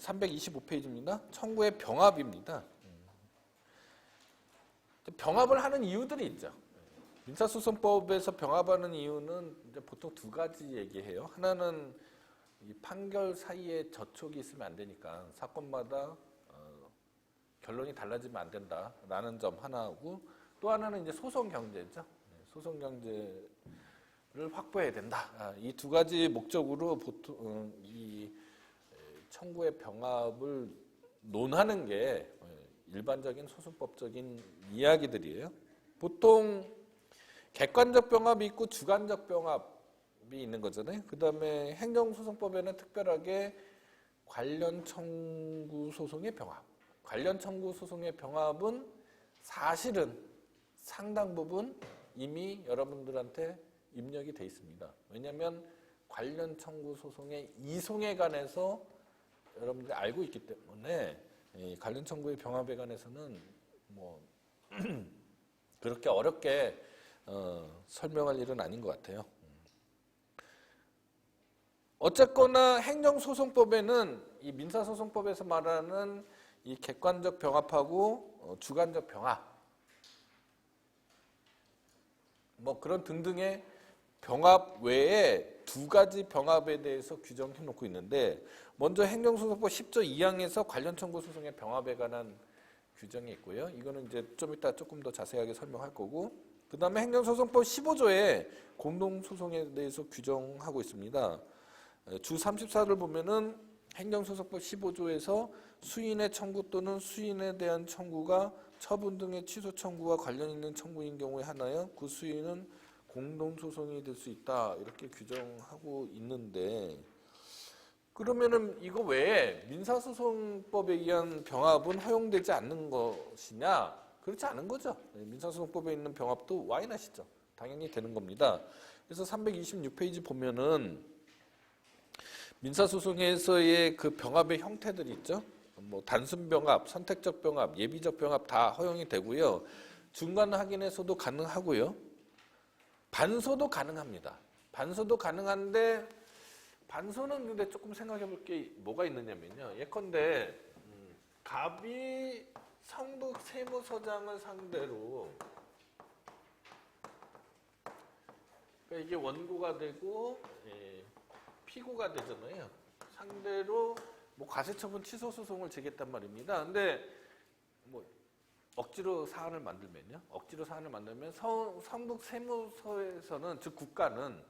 325페이지입니다. 청구의 병합입니다. 병합을 하는 이유들이 있죠. 민사소송법에서 병합하는 이유는 이제 보통 두 가지 얘기해요. 하나는 이 판결 사이에 저촉이 있으면 안 되니까 사건마다 결론이 달라지면 안 된다라는 점 하나하고, 또 하나는 이제 소송 경제죠. 소송 경제를 확보해야 된다. 이 두 가지 목적으로 보통 이 청구의 병합을 논하는 게 일반적인 소송법적인 이야기들이에요. 보통 객관적 병합이 있고 주관적 병합이 있는 거잖아요. 그 다음에 행정소송법에는 특별하게 관련 청구 소송의 병합. 관련 청구 소송의 병합은 사실은 상당 부분 이미 여러분들한테 입력이 돼 있습니다. 왜냐하면 관련 청구 소송의 이송에 관해서 여러분들이 알고 있기 때문에 관련 청구의 병합에 관해서는 뭐 그렇게 어렵게 설명할 일은 아닌 것 같아요. 어쨌거나 행정소송법에는 이 민사소송법에서 말하는 이 객관적 병합하고 주관적 병합, 뭐 그런 등등의 병합 외에 두 가지 병합에 대해서 규정해 놓고 있는데, 먼저 행정소송법 10조 2항에서 관련 청구 소송의 병합에 관한 규정이 있고요. 이거는 이제 좀 이따 조금 더 자세하게 설명할 거고, 그 다음에 행정소송법 15조에 공동소송에 대해서 규정하고 있습니다. 주 34를 보면은 행정소송법 15조에서 수인의 청구 또는 수인에 대한 청구가 처분 등의 취소 청구와 관련 있는 청구인 경우에 하나여 그 수인은 공동소송이 될 수 있다, 이렇게 규정하고 있는데, 그러면은 이거 외에 민사소송법에 의한 병합은 허용되지 않는 것이냐? 그렇지 않은 거죠. 민사소송법에 있는 병합도 와이낫이죠. 당연히 되는 겁니다. 그래서 326페이지 보면은 민사소송에서의 그 병합의 형태들이 있죠. 뭐 단순 병합, 선택적 병합, 예비적 병합 다 허용이 되고요. 중간 확인에서도 가능하고요. 반소도 가능합니다. 반소도 가능한데, 반소는 근데 조금 생각해 볼 게 뭐가 있느냐면요. 예컨대 갑이 성북 세무서장을 상대로, 그러니까 이게 원고가 되고 피고가 되잖아요. 상대로 뭐 과세처분 취소 소송을 제기했단 말입니다. 근데 뭐 억지로 사안을 만들면요. 억지로 사안을 만들면 성북 세무서에서는, 즉 국가는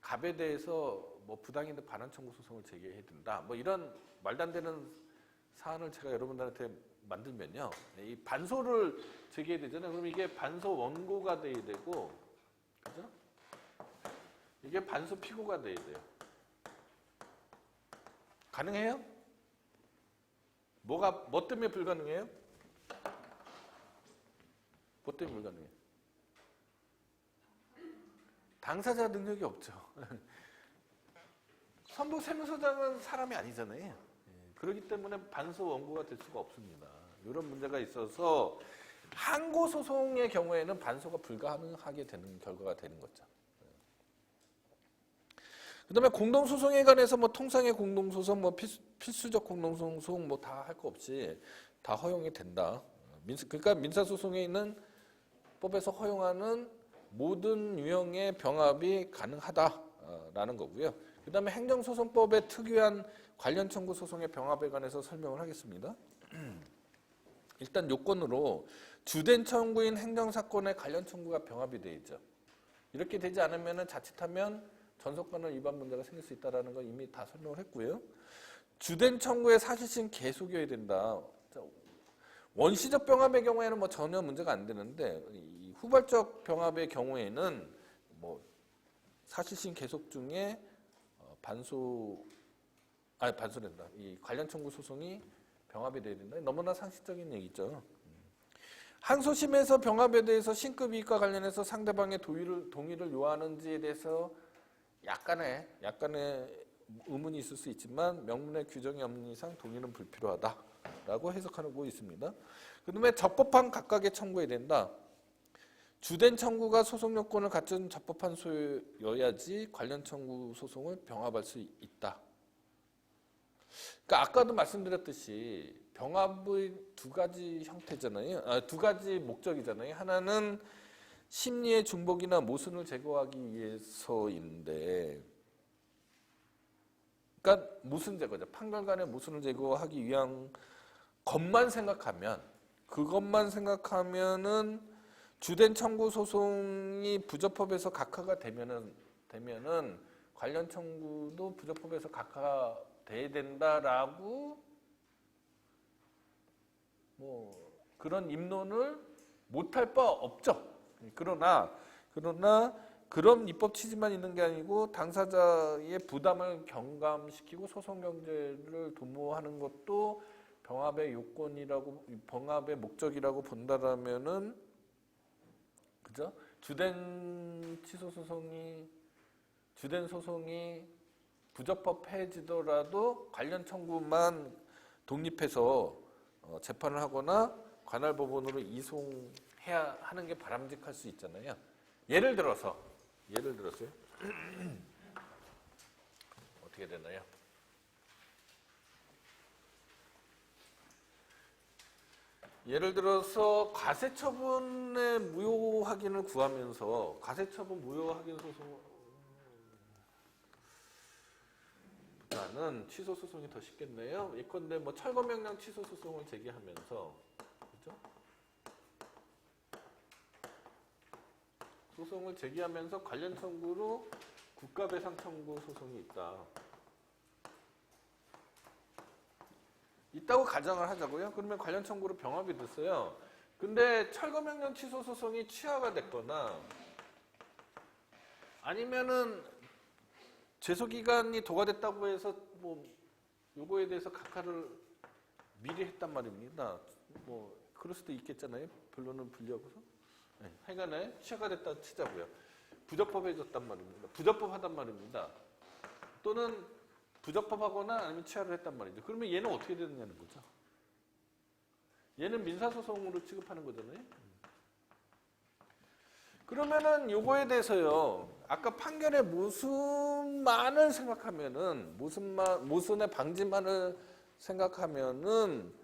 갑에 대해서 뭐 부당이득 반환 청구 소송을 제기해야 된다. 뭐 이런 말도 안 되는 사안을 제가 여러분들한테 만들면요. 이 반소를 제기해야 되잖아요. 그럼 이게 반소 원고가 돼야 되고, 그죠? 이게 반소 피고가 돼야 돼요. 가능해요? 뭐 때문에 불가능해요? 뭐 때문에 불가능해요? 당사자 능력이 없죠. 성북 세무서장은 사람이 아니잖아요. 그렇기 때문에 반소 원고가 될 수가 없습니다. 이런 문제가 있어서 항고소송의 경우에는 반소가 불가능하게 되는 결과가 되는 거죠. 그 다음에 공동소송에 관해서 뭐 통상의 공동소송, 뭐 필수적 공동소송 뭐 다 할 거 없이 다 허용이 된다. 그러니까 민사소송에 있는 법에서 허용하는 모든 유형의 병합이 가능하다라는 거고요. 그 다음에 행정소송법의 특유한 관련 청구 소송의 병합에 관해서 설명을 하겠습니다. 일단 요건으로 주된 청구인 행정사건의 관련 청구가 병합이 되어 있죠. 이렇게 되지 않으면 자칫하면 전속관할 위반 문제가 생길 수 있다는 거 이미 다 설명을 했고요. 주된 청구의 사실심 계속이어야 된다. 원시적 병합의 경우에는 뭐 전혀 문제가 안 되는데, 이 후발적 병합의 경우에는 뭐 사실심 계속 중에 반소된다. 이 관련 청구 소송이 병합이 돼야 된다. 너무나 상식적인 얘기죠. 항소심에서 병합에 대해서 신급 이익과 관련해서 상대방의 동의를 요하는지에 대해서 약간의 의문이 있을 수 있지만 명문의 규정이 없는 이상 동의는 불필요하다라고 해석하고 있습니다. 그 다음에 적법한 각각의 청구해야 된다. 주된 청구가 소송 요건을 갖춘 적법한 소여야지 관련 청구 소송을 병합할 수 있다. 그러니까 아까도 말씀드렸듯이 병합의 두 가지 형태잖아요. 두 가지 목적이잖아요. 하나는 심리의 중복이나 모순을 제거하기 위해서인데, 그러니까 모순 제거죠. 판결간의 모순을 제거하기 위한 것만 생각하면, 그것만 생각하면은 주된 청구 소송이 부적법에서 각하가 되면은 관련 청구도 부적법에서 각하돼야 된다라고 뭐 그런 입론을 못할 바 없죠. 그러나 그런 입법 취지만 있는 게 아니고 당사자의 부담을 경감시키고 소송 경제를 도모하는 것도 병합의 요건이라고, 병합의 목적이라고 본다라면은, 그죠? 주된 소송이 부적법해지더라도 관련 청구만 독립해서 재판을 하거나 관할 법원으로 이송해야 하는 게 바람직할 수 있잖아요. 예를 들어서요. 어떻게 되나요? 예를 들어서 가세처분의 무효 확인을 구하면서 가세처분 무효 확인 소송보다는 취소 소송이 더 쉽겠네요. 예컨대 뭐 철거명령 취소 소송을 제기하면서, 그죠? 소송을 제기하면서 관련 청구로 국가배상 청구 소송이 있다고 가정을 하자고요. 그러면 관련 청구로 병합이 됐어요. 근데 철거명령 취소 소송이 취하가 됐거나 아니면은 제소기간이 도과됐다고 해서 뭐 요거에 대해서 각하를 미리 했단 말입니다. 뭐 그럴 수도 있겠잖아요. 변론은 불리하고서. 네, 하여간에 취하가 됐다 치자고요. 부적법해졌단 말입니다. 부적법하단 말입니다. 또는 부적법하거나 아니면 취하를 했단 말이죠. 그러면 얘는 어떻게 되느냐는 거죠. 얘는 민사소송으로 취급하는 거잖아요. 그러면은 요거에 대해서요. 아까 판결의 모순만을 생각하면은 모순의 방지만을 생각하면은,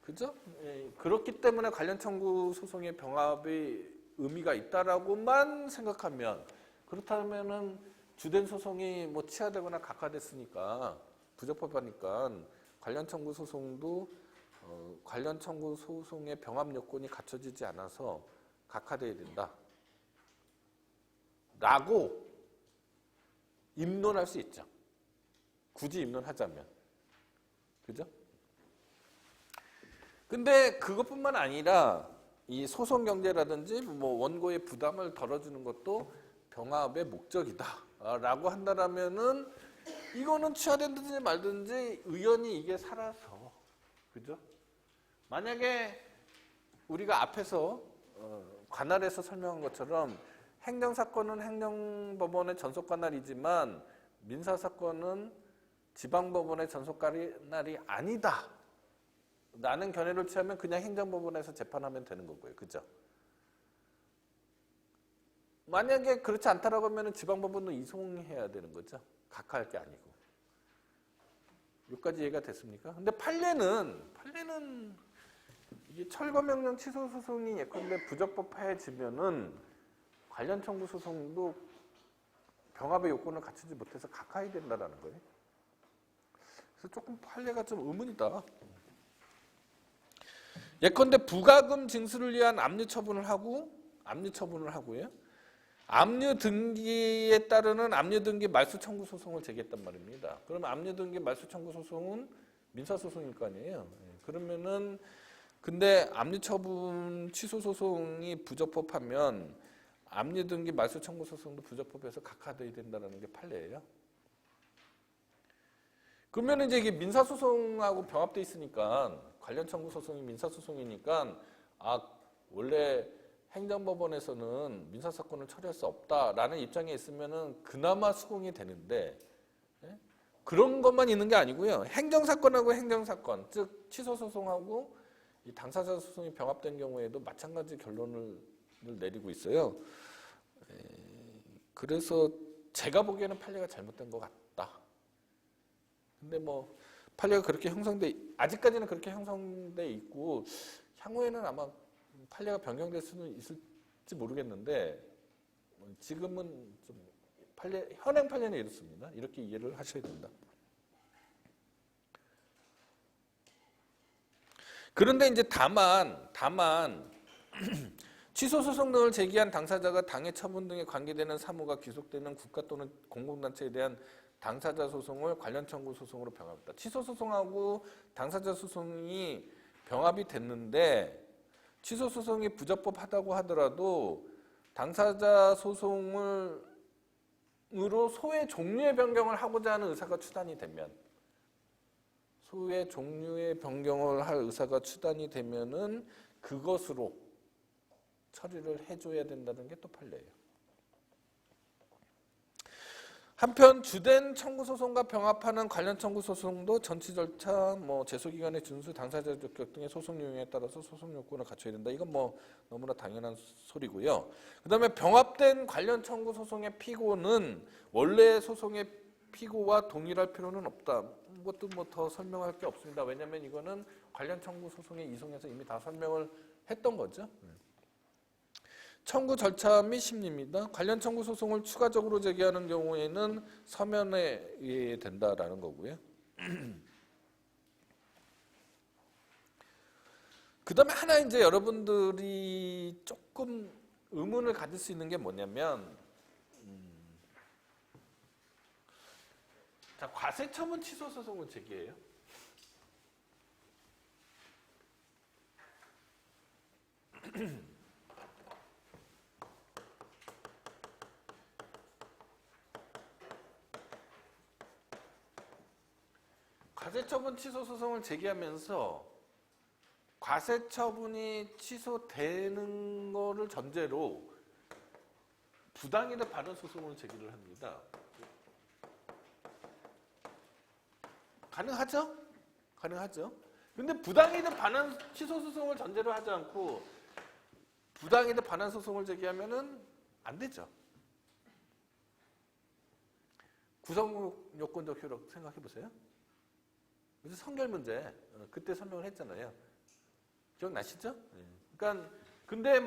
그죠? 예, 그렇기 때문에 관련 청구 소송의 병합의 의미가 있다라고만 생각하면, 그렇다면은 주된 소송이 뭐 취하되거나 각하됐으니까 부적법하니까 관련 청구 소송도 관련 청구 소송의 병합 요건이 갖춰지지 않아서 각하돼야 된다. 라고 입론할 수 있죠. 굳이 입론하자면. 그죠? 근데 그것뿐만 아니라 이 소송 경제라든지 뭐 원고의 부담을 덜어주는 것도 병합의 목적이다. 라고 한다라면은 이거는 취하되든지 말든지 의연히 이게 살아서, 그죠? 만약에 우리가 앞에서 관할에서 설명한 것처럼 행정사건은 행정법원의 전속관할이지만 민사사건은 지방법원의 전속관할이 아니다 라는 견해를 취하면 그냥 행정법원에서 재판하면 되는 거고요. 그죠? 만약에 그렇지 않다라고 하면 지방법원도 이송해야 되는 거죠. 각하할 게 아니고. 여기까지 이해가 됐습니까? 근데 판례는 이게 철거명령 취소 소송이 예컨대 부적법해지면은 관련 청구 소송도 병합의 요건을 갖추지 못해서 각하해야 된다라는 거예요. 그래서 조금 판례가 좀 의문이다. 예컨대 부가금 징수를 위한 압류 처분을 하고요. 압류 등기에 따르는 압류 등기 말소 청구 소송을 제기했단 말입니다. 그럼 압류 등기 말소 청구 소송은 민사 소송일 거 아니에요. 그러면은 근데 압류 처분 취소 소송이 부적법하면 압류 등기 말소 청구 소송도 부적법해서 각하돼야 된다는 게 판례예요. 그러면 이제 이게 민사 소송하고 병합돼 있으니까 관련 청구 소송이 민사 소송이니까 원래 행정법원에서는 민사사건을 처리할 수 없다라는 입장에 있으면은 그나마 수긍이 되는데, 그런 것만 있는 게 아니고요. 행정사건하고 행정사건, 즉 취소소송하고 이 당사자 소송이 병합된 경우에도 마찬가지 결론을 내리고 있어요. 그래서 제가 보기에는 판례가 잘못된 것 같다. 근데 뭐 판례가 그렇게 아직까지는 그렇게 형성돼 있고 향후에는 아마 판례가 변경될 수는 있을지 모르겠는데 지금은 좀 현행 판례는 이렇습니다. 이렇게 이해를 하셔야 된다. 그런데 이제 다만 취소 소송 등을 제기한 당사자가 당해 처분 등에 관계되는 사무가 귀속되는 국가 또는 공공단체에 대한 당사자 소송을 관련 청구 소송으로 병합했다. 취소 소송하고 당사자 소송이 병합이 됐는데 취소 소송이 부적법하다고 하더라도 당사자 소송으로 소의 종류의 변경을 하고자 하는 의사가 추단이 되면 소의 종류의 변경을 할 의사가 추단이 되면은 그것으로 처리를 해줘야 된다는 게 또 판례예요. 한편 주된 청구 소송과 병합하는 관련 청구 소송도 전치 절차, 제소기간의 준수, 당사자 적격 등의 소송 유형에 따라서 소송 요건을 갖춰야 된다. 이건 너무나 당연한 소리고요. 그다음에 병합된 관련 청구 소송의 피고는 원래 소송의 피고와 동일할 필요는 없다. 이것도 더 설명할 게 없습니다. 왜냐하면 이거는 관련 청구 소송의 이송에서 이미 다 설명을 했던 거죠. 청구 절차 및 심리입니다. 관련 청구 소송을 추가적으로 제기하는 경우에는 서면에 의해야 된다라는 거고요. 그 다음에 하나 이제 여러분들이 조금 의문을 가질 수 있는 게 뭐냐면, 자, 과세처분 취소 소송은 제기해요. 과세처분 취소 소송을 제기하면서 과세처분이 취소되는 거를 전제로 부당이득 반환 소송을 제기를 합니다. 가능하죠? 가능하죠. 근데 부당이득 반환 취소 소송을 전제로 하지 않고 부당이득 반환 소송을 제기하면은 안 되죠. 구성 요건적 효력 생각해 보세요. 그래서 선결 문제 그때 설명을 했잖아요. 기억나시죠? 그러니까 근데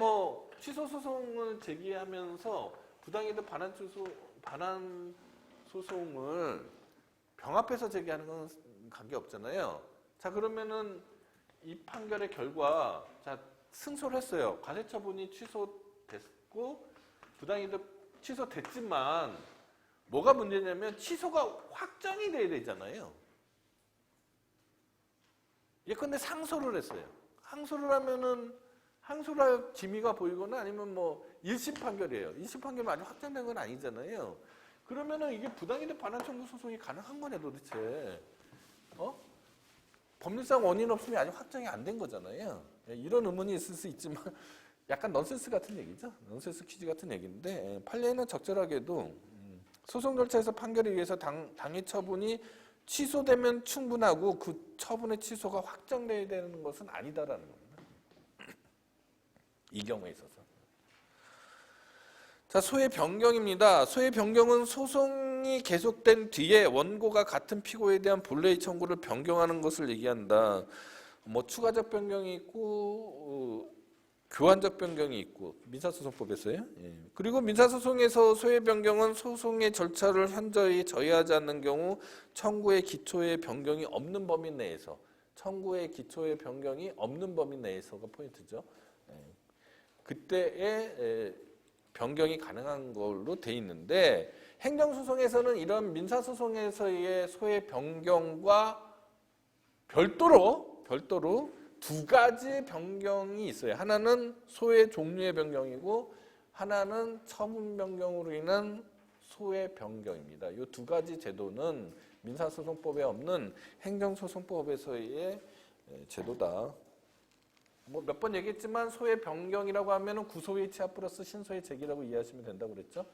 취소 소송을 제기하면서 부당이득 반환 소송을 병합해서 제기하는 건 관계없잖아요. 자, 그러면은 이 판결의 결과, 자, 승소를 했어요. 과세처분이 취소됐고 부당이득 취소됐지만 뭐가 문제냐면 취소가 확정이 돼야 되잖아요. 예컨대 상소를 했어요. 항소를 하면은 항소할 기미가 보이거나 아니면 1심 판결이에요. 1심 판결은 아직 확정된 건 아니잖아요. 그러면은 이게 부당이득 반환 청구 소송이 가능한 거네 도대체. 법률상 원인 없음이 아직 확정이 안 된 거잖아요. 이런 의문이 있을 수 있지만 약간 넌센스 같은 얘기죠. 넌센스 퀴즈 같은 얘기인데 판례는 적절하게도 소송 절차에서 판결에 의해서 당해 처분이 취소되면 충분하고 그 처분의 취소가 확정돼야 되는 것은 아니다라는 겁니다. 이 경우에 있어서. 자, 소의 변경입니다. 소의 변경은 소송이 계속된 뒤에 원고가 같은 피고에 대한 본래의 청구를 변경하는 것을 얘기한다. 추가적 변경이 있고 교환적 변경이 있고 민사소송법에서요. 그리고 민사소송에서 소의 변경은 소송의 절차를 현저히 저해하지 않는 경우 청구의 기초의 변경이 없는 범위 내에서 청구의 기초의 변경이 없는 범위 내에서가 포인트죠. 그때의 변경이 가능한 걸로 돼 있는데 행정소송에서는 이런 민사소송에서의 소의 변경과 별도로 두 가지 변경이 있어요. 하나는 소의 종류의 변경이고 하나는 처분 변경으로 인한 소의 변경입니다. 이 두 가지 제도는 민사소송법에 없는 행정소송법에서의 제도다. 몇 번 얘기했지만 소의 변경이라고 하면은 구소의 취하 플러스 신소의 제기라고 이해하시면 된다고 그랬죠.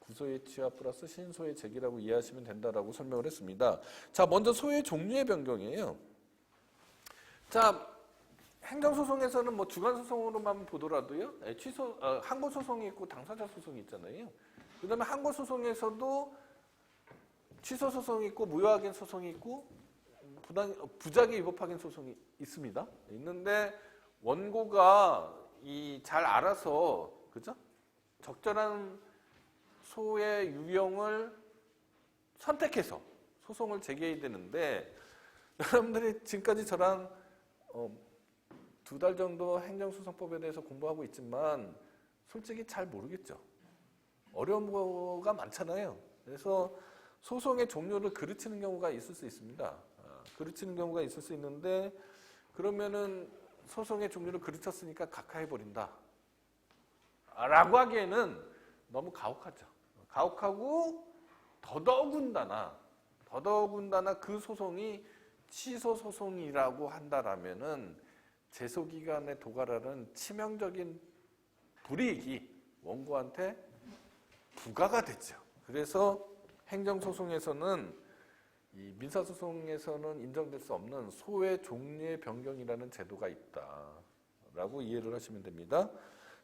구소의 취하 플러스 신소의 제기라고 이해하시면 된다라고 설명을 했습니다. 자, 먼저 소의 종류의 변경이에요. 자, 행정소송에서는 주관소송으로만 보더라도요, 항고소송이 있고 당사자 소송이 있잖아요. 그 다음에 항고소송에서도 취소소송이 있고 무효확인 소송이 있고 부작위 위법 확인 소송이 있습니다. 있는데 원고가 잘 알아서 그죠? 적절한 소의 유형을 선택해서 소송을 제기해야 되는데 여러분들이 지금까지 저랑 2달 정도 행정소송법에 대해서 공부하고 있지만 솔직히 잘 모르겠죠. 어려운 거가 많잖아요. 그래서 소송의 종류를 그르치는 경우가 있을 수 있습니다. 그르치는 경우가 있을 수 있는데 그러면은 소송의 종류를 그르쳤으니까 각하해버린다 라고 하기에는 너무 가혹하죠. 가혹하고 더더군다나 그 소송이 취소소송이라고 한다라면은 제소기간에 도달하는 치명적인 불이익이 원고한테 부과가 되죠. 그래서 행정소송에서는 이 민사소송에서는 인정될 수 없는 소의 종류의 변경이라는 제도가 있다라고 이해를 하시면 됩니다.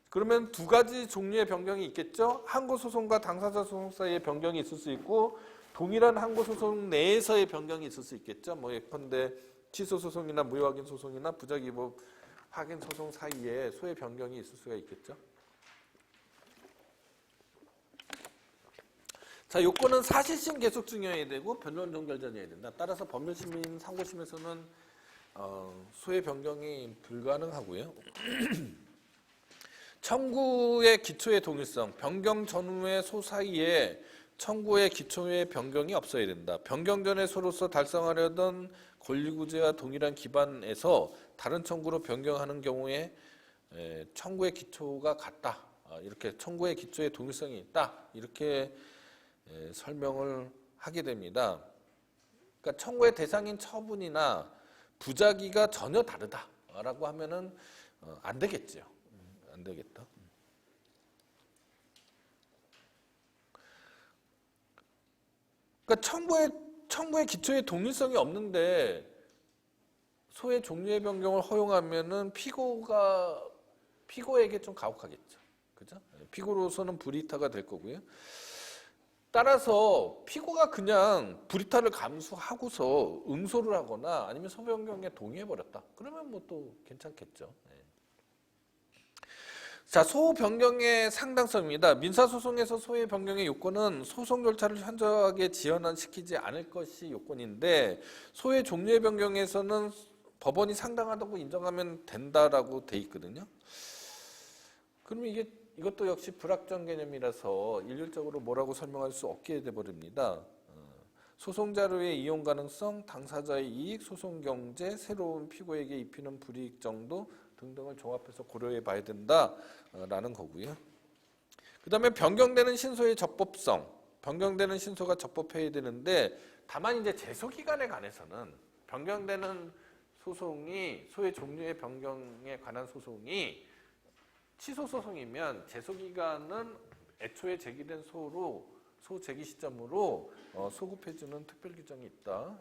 그러면 두 가지 종류의 변경이 있겠죠. 항고소송과 당사자 소송 사이의 변경이 있을 수 있고 동일한 항고소송 내에서의 변경이 있을 수 있겠죠. 뭐 예컨대 취소소송이나 무효확인 소송이나 부작위법 확인 소송 사이에 소의 변경이 있을 수가 있겠죠. 자, 요건은 사실심 계속 중요해야 되고 변론 종결전이어야 된다. 따라서 법률시민 상고심에서는 소의 변경이 불가능하고요. 청구의 기초의 동일성, 변경 전후의 소 사이에 청구의 기초의 변경이 없어야 된다. 변경 전에 소로서 달성하려던 권리구제와 동일한 기반에서 다른 청구로 변경하는 경우에 청구의 기초가 같다. 이렇게 청구의 기초의 동일성이 있다. 이렇게 설명을 하게 됩니다. 그러니까 청구의 대상인 처분이나 부작위가 전혀 다르다라고 하면은 안 되겠죠. 안 되겠다. 그러니까 청구의 기초의 동일성이 없는데 소의 종류의 변경을 허용하면은 피고에게 좀 가혹하겠죠. 그죠? 피고로서는 불이타가 될 거고요. 따라서 피고가 그냥 불이타를 감수하고서 응소를 하거나 아니면 소 변경에 동의해버렸다. 그러면 뭐 또 괜찮겠죠. 자, 소 변경의 상당성입니다. 민사소송에서 소의 변경의 요건은 소송 절차를 현저하게 지연시키지 않을 것이 요건인데 소의 종류의 변경에서는 법원이 상당하다고 인정하면 된다라고 돼 있거든요. 그러면 이것도 역시 불확정 개념이라서 일률적으로 뭐라고 설명할 수 없게 돼버립니다. 소송 자료의 이용 가능성, 당사자의 이익, 소송 경제, 새로운 피고에게 입히는 불이익 정도 등등을 종합해서 고려해 봐야 된다라는 거고요. 그 다음에 변경되는 신소의 적법성, 변경되는 신소가 적법해야 되는데 다만 이제 제소기간에 관해서는 변경되는 소송이 소의 종류의 변경에 관한 소송이 취소소송이면 제소기간은 애초에 제기된 소 제기 시점으로 소급해주는 특별 규정이 있다.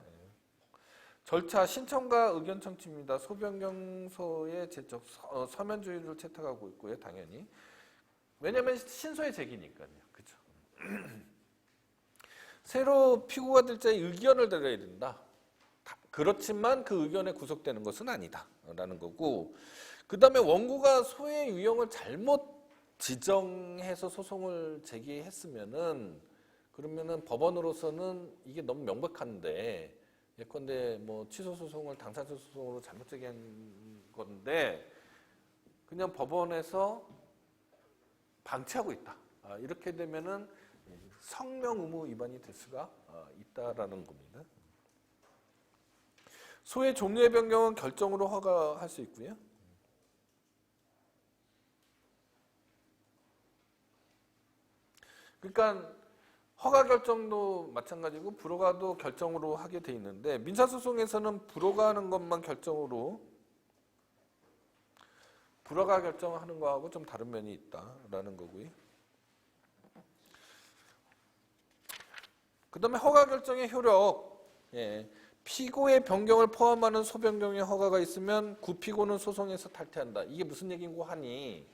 절차 신청과 의견 청취입니다. 소변경소의 제적 서면주의를 채택하고 있고요, 당연히. 왜냐하면 신소의 제기니까요, 그죠? 새로 피고가 될 자의 의견을 들어야 된다. 그렇지만 그 의견에 구속되는 것은 아니다라는 거고. 그 다음에 원고가 소의 유형을 잘못 지정해서 소송을 제기했으면은 그러면은 법원으로서는 이게 너무 명백한데 예컨대 뭐 취소 소송을 당사자 소송으로 잘못 제기한 건데 그냥 법원에서 방치하고 있다. 이렇게 되면은 성명 의무 위반이 될 수가 있다라는 겁니다. 소의 종류의 변경은 결정으로 허가할 수 있고요. 그러니까 허가 결정도 마찬가지고 불허가도 결정으로 하게 돼 있는데 민사소송에서는 불허가하는 것만 결정으로 불허가 결정하는 거하고 좀 다른 면이 있다라는 거고요. 그 다음에 허가 결정의 효력. 피고의 변경을 포함하는 소변경의 허가가 있으면 구피고는 소송에서 탈퇴한다. 이게 무슨 얘기인고 하니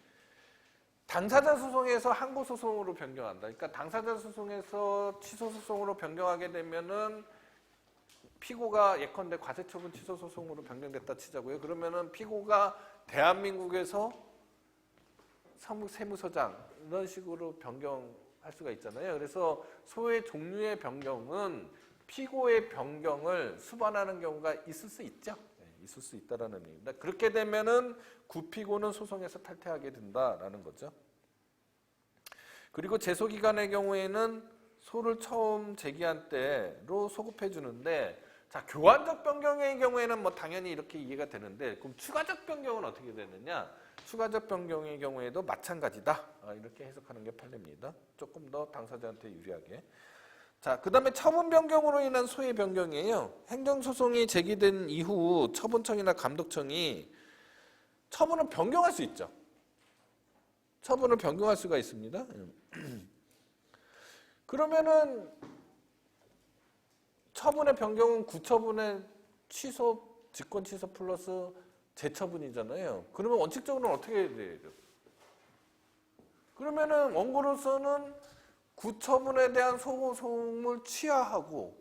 당사자 소송에서 항고 소송으로 변경한다. 그러니까 당사자 소송에서 취소 소송으로 변경하게 되면은 피고가 예컨대 과세처분 취소 소송으로 변경됐다 치자고요. 그러면은 피고가 대한민국에서 세무서장 이런 식으로 변경할 수가 있잖아요. 그래서 소의 종류의 변경은 피고의 변경을 수반하는 경우가 있을 수 있죠. 네, 있을 수 있다라는 얘기입니다. 그렇게 되면은 구피고는 소송에서 탈퇴하게 된다라는 거죠. 그리고 제소기간의 경우에는 소를 처음 제기한 때로 소급해 주는데, 자, 교환적 변경의 경우에는 뭐 당연히 이렇게 이해가 되는데, 그럼 추가적 변경은 어떻게 되느냐? 추가적 변경의 경우에도 마찬가지다. 이렇게 해석하는 게 판례입니다. 조금 더 당사자한테 유리하게. 자, 그 다음에 처분 변경으로 인한 소의 변경이에요. 행정소송이 제기된 이후 처분청이나 감독청이 처분을 변경할 수 있죠. 처분을 변경할 수가 있습니다. 그러면은 처분의 변경은 구처분의 취소, 직권 취소 플러스 재처분이잖아요. 그러면 원칙적으로는 어떻게 해야 돼요? 그러면은 원고로서는 구처분에 대한 소송을 취하하고,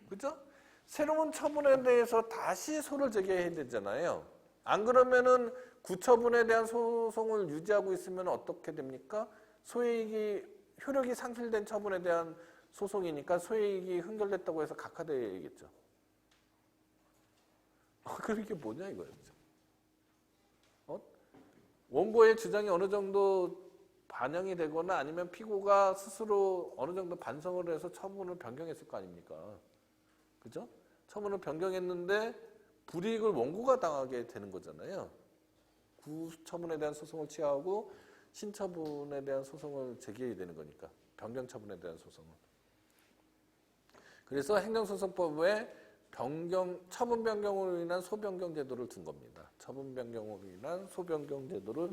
그죠? 새로운 처분에 대해서 다시 소를 제기해야 되잖아요. 안 그러면은 구처분에 대한 소송을 유지하고 있으면 어떻게 됩니까? 소이익이 효력이 상실된 처분에 대한 소송이니까 소이익이 흥결됐다고 해서 각하되겠죠. 그럼 이게 뭐냐 이거예요. 원고의 주장이 어느 정도 반영이 되거나 아니면 피고가 스스로 어느 정도 반성을 해서 처분을 변경했을 거 아닙니까? 그죠? 처분을 변경했는데 불이익을 원고가 당하게 되는 거잖아요. 구처분에 대한 소송을 취하하고 신처분에 대한 소송을 제기해야 되는 거니까. 변경처분에 대한 소송을. 그래서 행정소송법에 처분 변경으로 인한 소변경 제도를 둔 겁니다. 처분 변경으로 인한 소변경 제도를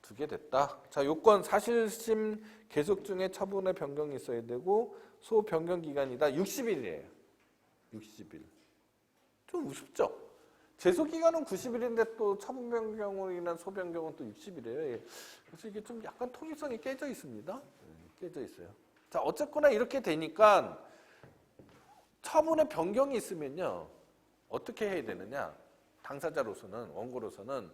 두게 됐다. 자, 요건 사실심 계속 중에 처분의 변경이 있어야 되고 소 변경 기간이다. 60일이에요. 60일. 좀 우습죠? 제소 기간은 90일인데 또 처분 변경으로 인한 소 변경은 또 60일이에요. 그래서 이게 좀 약간 통일성이 깨져 있습니다. 깨져 있어요. 자, 어쨌거나 이렇게 되니까 처분의 변경이 있으면요. 어떻게 해야 되느냐? 당사자로서는, 원고로서는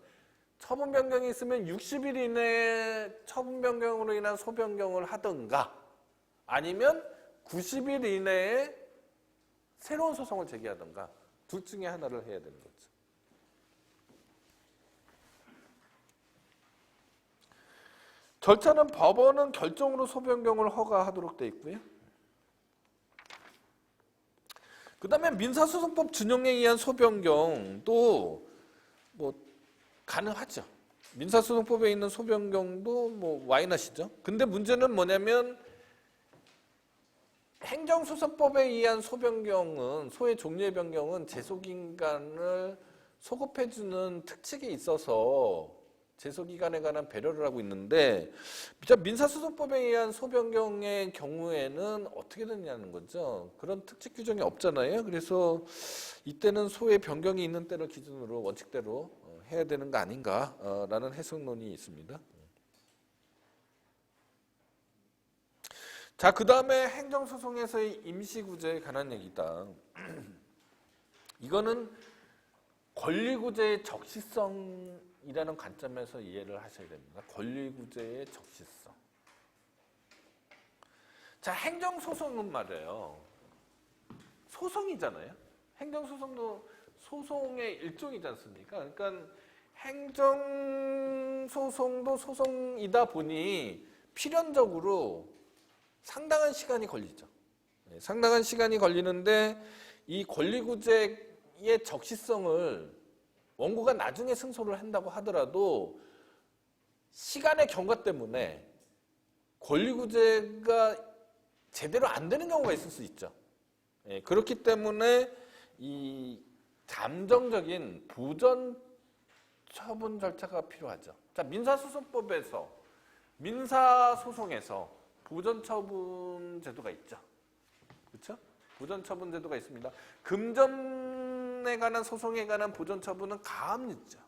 처분 변경이 있으면 60일 이내에 처분 변경으로 인한 소 변경을 하든가 아니면 90일 이내에 새로운 소송을 제기하든가 둘 중에 하나를 해야 되는 거죠. 절차는 법원은 결정으로 소 변경을 허가하도록 되어 있고요. 그 다음에 민사소송법 준용에 의한 소 변경도 뭐 가능하죠. 민사소송법에 있는 소 변경도 뭐 와이낫이죠. 근데 문제는 뭐냐면 행정소송법에 의한 소 변경은 소의 종류의 변경은 제소기간을 소급해주는 특칙이 있어서 제소기간에 관한 배려를 하고 있는데 민사소송법에 의한 소 변경의 경우에는 어떻게 되냐는 거죠. 그런 특칙 규정이 없잖아요. 그래서 이때는 소의 변경이 있는 때를 기준으로 원칙대로 해야 되는 거 아닌가라는 해석론이 있습니다. 자, 그 다음에 행정소송에서의 임시구제에 관한 얘기다. 이거는 권리구제의 적시성이라는 관점에서 이해를 하셔야 됩니다. 권리구제의 적시성. 자, 행정소송은 말이에요. 소송이잖아요. 행정소송도 소송의 일종이지 않습니까? 그러니까 행정소송도 소송이다 보니 필연적으로 상당한 시간이 걸리죠. 상당한 시간이 걸리는데 이 권리구제의 적시성을 원고가 나중에 승소를 한다고 하더라도 시간의 경과 때문에 권리구제가 제대로 안 되는 경우가 있을 수 있죠. 그렇기 때문에 이 잠정적인 보전 처분 절차가 필요하죠. 자, 민사소송법에서 민사소송에서 보전처분 제도가 있죠. 그렇죠? 보전처분 제도가 있습니다. 금전에 관한 소송에 관한 보전처분은 가압 있죠.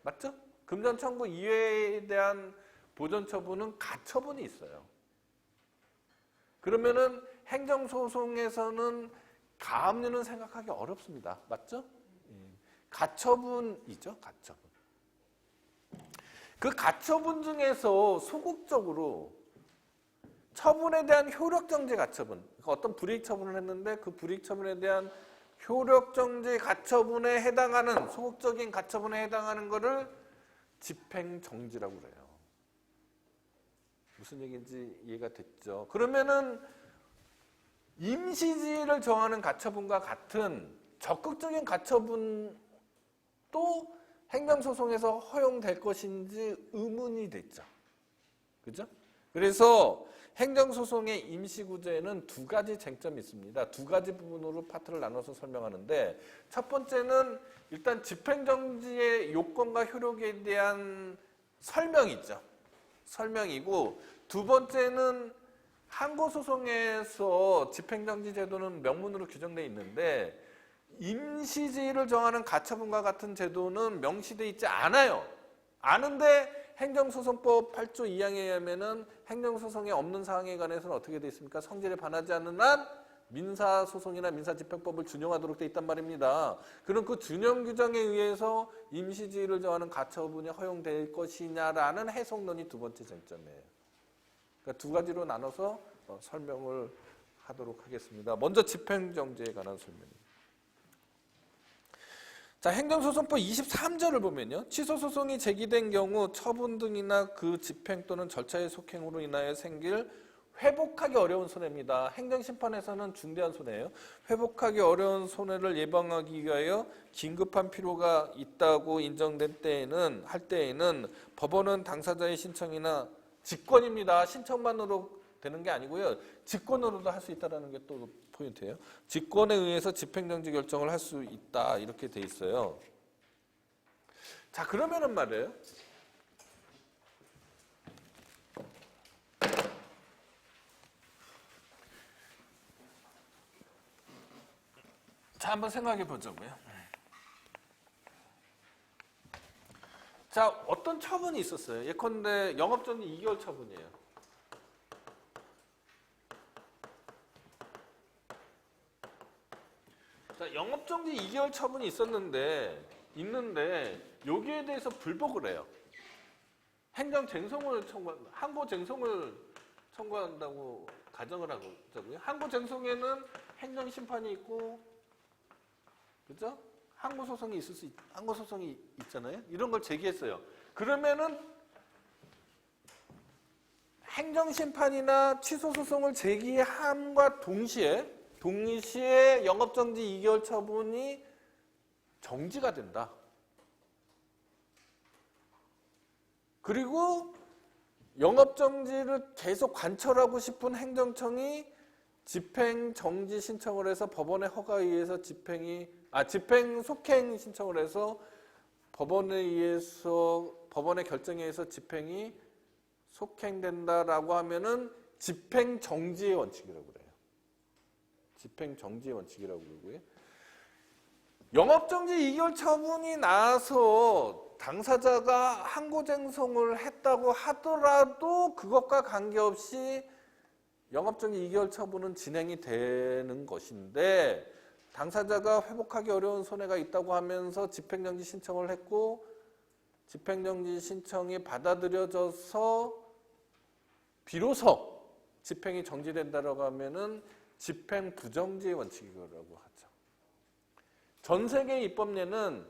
맞죠? 금전 청구 이외에 대한 보전처분은 가처분이 있어요. 그러면은 행정소송에서는 가압류는 생각하기 어렵습니다. 맞죠? 가처분이죠. 가처분. 그 가처분 중에서 소극적으로 처분에 대한 효력정지 가처분, 어떤 불이익 처분을 했는데 그 불이익 처분에 대한 효력정지 가처분에 해당하는, 소극적인 가처분에 해당하는 거를 집행정지라고 그래요. 무슨 얘기인지 이해가 됐죠? 그러면은 임시지위를 정하는 가처분과 같은 적극적인 가처분도 행정소송에서 허용될 것인지 의문이 됐죠. 그죠? 그래서 행정소송의 임시구제에는 두 가지 쟁점이 있습니다. 두 가지 부분으로 파트를 나눠서 설명하는데, 첫 번째는 일단 집행정지의 요건과 효력에 대한 설명이죠. 설명이고, 두 번째는 항고소송에서 집행정지 제도는 명문으로 규정되어 있는데 임시지위를 정하는 가처분과 같은 제도는 명시되어 있지 않아요. 아는데 행정소송법 8조 2항에 의하면은 행정소송에 없는 사항에 관해서는 어떻게 되어 있습니까? 성질에 반하지 않는 한 민사소송이나 민사집행법을 준용하도록 되어 있단 말입니다. 그럼 그 준용 규정에 의해서 임시지위를 정하는 가처분이 허용될 것이냐라는 해석론이 두 번째 쟁점이에요. 그러니까 두 가지로 나눠서 설명을 하도록 하겠습니다. 먼저 집행정지에 관한 설명입니다. 자, 행정소송법 23조를 보면요. 취소소송이 제기된 경우 처분 등이나 그 집행 또는 절차의 속행으로 인하여 생길 회복하기 어려운 손해입니다. 행정심판에서는 중대한 손해예요. 회복하기 어려운 손해를 예방하기 위하여 긴급한 필요가 있다고 인정된 때에는, 할 때에는 법원은 당사자의 신청이나 직권입니다. 신청만으로 되는 게 아니고요. 직권으로도 할 수 있다는 게 또 포인트예요. 직권에 의해서 집행정지 결정을 할 수 있다. 이렇게 돼 있어요. 자, 그러면은 말이에요. 자, 한번 생각해 보자고요. 자, 어떤 처분이 있었어요. 예컨대 영업정지 2개월 처분이에요. 자, 영업정지 2개월 처분이 있는데 여기에 대해서 불복을 해요. 행정쟁송을 항고쟁송을 청구한다고 가정을 하자고요. 항고쟁송에는 행정심판이 있고, 그죠? 항고소송이 항고소송이 있잖아요. 이런 걸 제기했어요. 그러면은 행정심판이나 취소소송을 제기함과 동시에 영업정지 2개월 처분이 정지가 된다. 그리고 영업정지를 계속 관철하고 싶은 행정청이 집행정지 신청을 해서 법원의 허가에 의해서 집행 속행 신청을 해서 법원의 결정에 의해서 집행이 속행된다라고 하면은 집행정지의 원칙이라고 그래요. 집행정지의 원칙이라고 그러고요. 영업정지 2개월 처분이 나서 당사자가 항고쟁송을 했다고 하더라도 그것과 관계없이 영업정지 2개월 처분은 진행이 되는 것인데, 당사자가 회복하기 어려운 손해가 있다고 하면서 집행정지 신청을 했고 집행정지 신청이 받아들여져서 비로소 집행이 정지된다라고 하면은 집행부정지의 원칙이라고 하죠. 전 세계 입법례는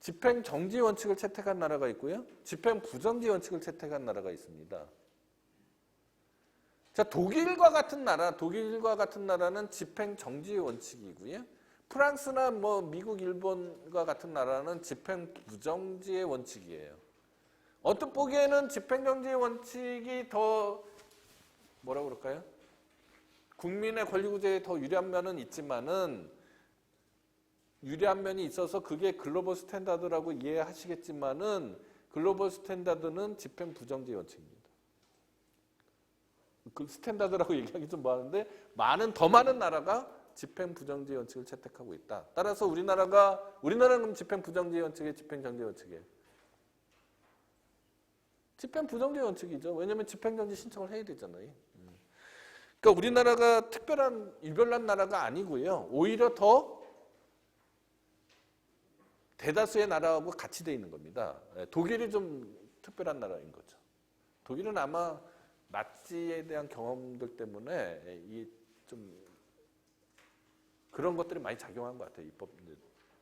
집행정지 원칙을 채택한 나라가 있고요. 집행부정지 원칙을 채택한 나라가 있습니다. 자, 독일과 같은 나라는 집행정지 원칙이고요. 프랑스나 미국, 일본과 같은 나라는 집행부정지의 원칙이에요. 어떤 보기에는 집행정지의 원칙이 더 뭐라고 그럴까요? 국민의 권리구제에 더 유리한 면은 있지만은, 유리한 면이 있어서 그게 글로벌 스탠다드라고 이해하시겠지만은, 글로벌 스탠다드는 집행부정지의 원칙입니다. 그 스탠다드라고 얘기하기 좀 뭐하는데, 더 많은 나라가 집행부정지의 원칙을 채택하고 있다. 따라서 우리나라는 집행부정지의 원칙이에요, 집행정지의 원칙이에요? 집행부정지의 원칙이죠. 왜냐하면 집행정지 신청을 해야 되잖아요. 그러니까 우리나라가 특별한 유별난 나라가 아니고요. 오히려 더 대다수의 나라하고 같이 돼 있는 겁니다. 독일이 좀 특별한 나라인 거죠. 독일은 아마 나치에 대한 경험들 때문에 이 좀 그런 것들이 많이 작용한 것 같아요.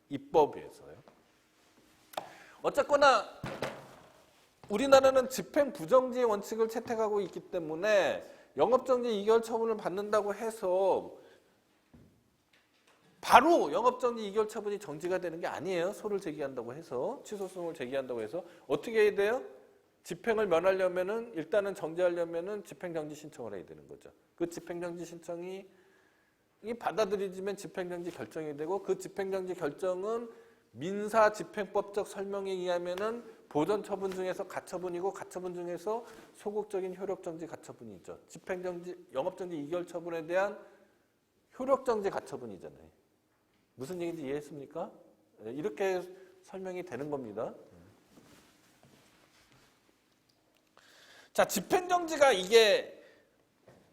입법에서요. 어쨌거나 우리나라는 집행 부정지의 원칙을 채택하고 있기 때문에 영업정지 2개월 처분을 받는다고 해서 바로 영업정지 2개월 처분이 정지가 되는 게 아니에요. 소를 제기한다고 해서, 취소소송을 제기한다고 해서 어떻게 해야 돼요? 집행을 면하려면은 일단은 정지하려면은 집행정지 신청을 해야 되는 거죠. 그 집행정지 신청이 받아들여지면 집행정지 결정이 되고 그 집행정지 결정은 민사집행법적 설명에 의하면은 보전처분 중에서 가처분이고 가처분 중에서 소극적인 효력정지 가처분이죠. 집행정지, 영업정지 2개월 처분에 대한 효력정지 가처분이잖아요. 무슨 얘기인지 이해했습니까? 이렇게 설명이 되는 겁니다. 자, 집행정지가 이게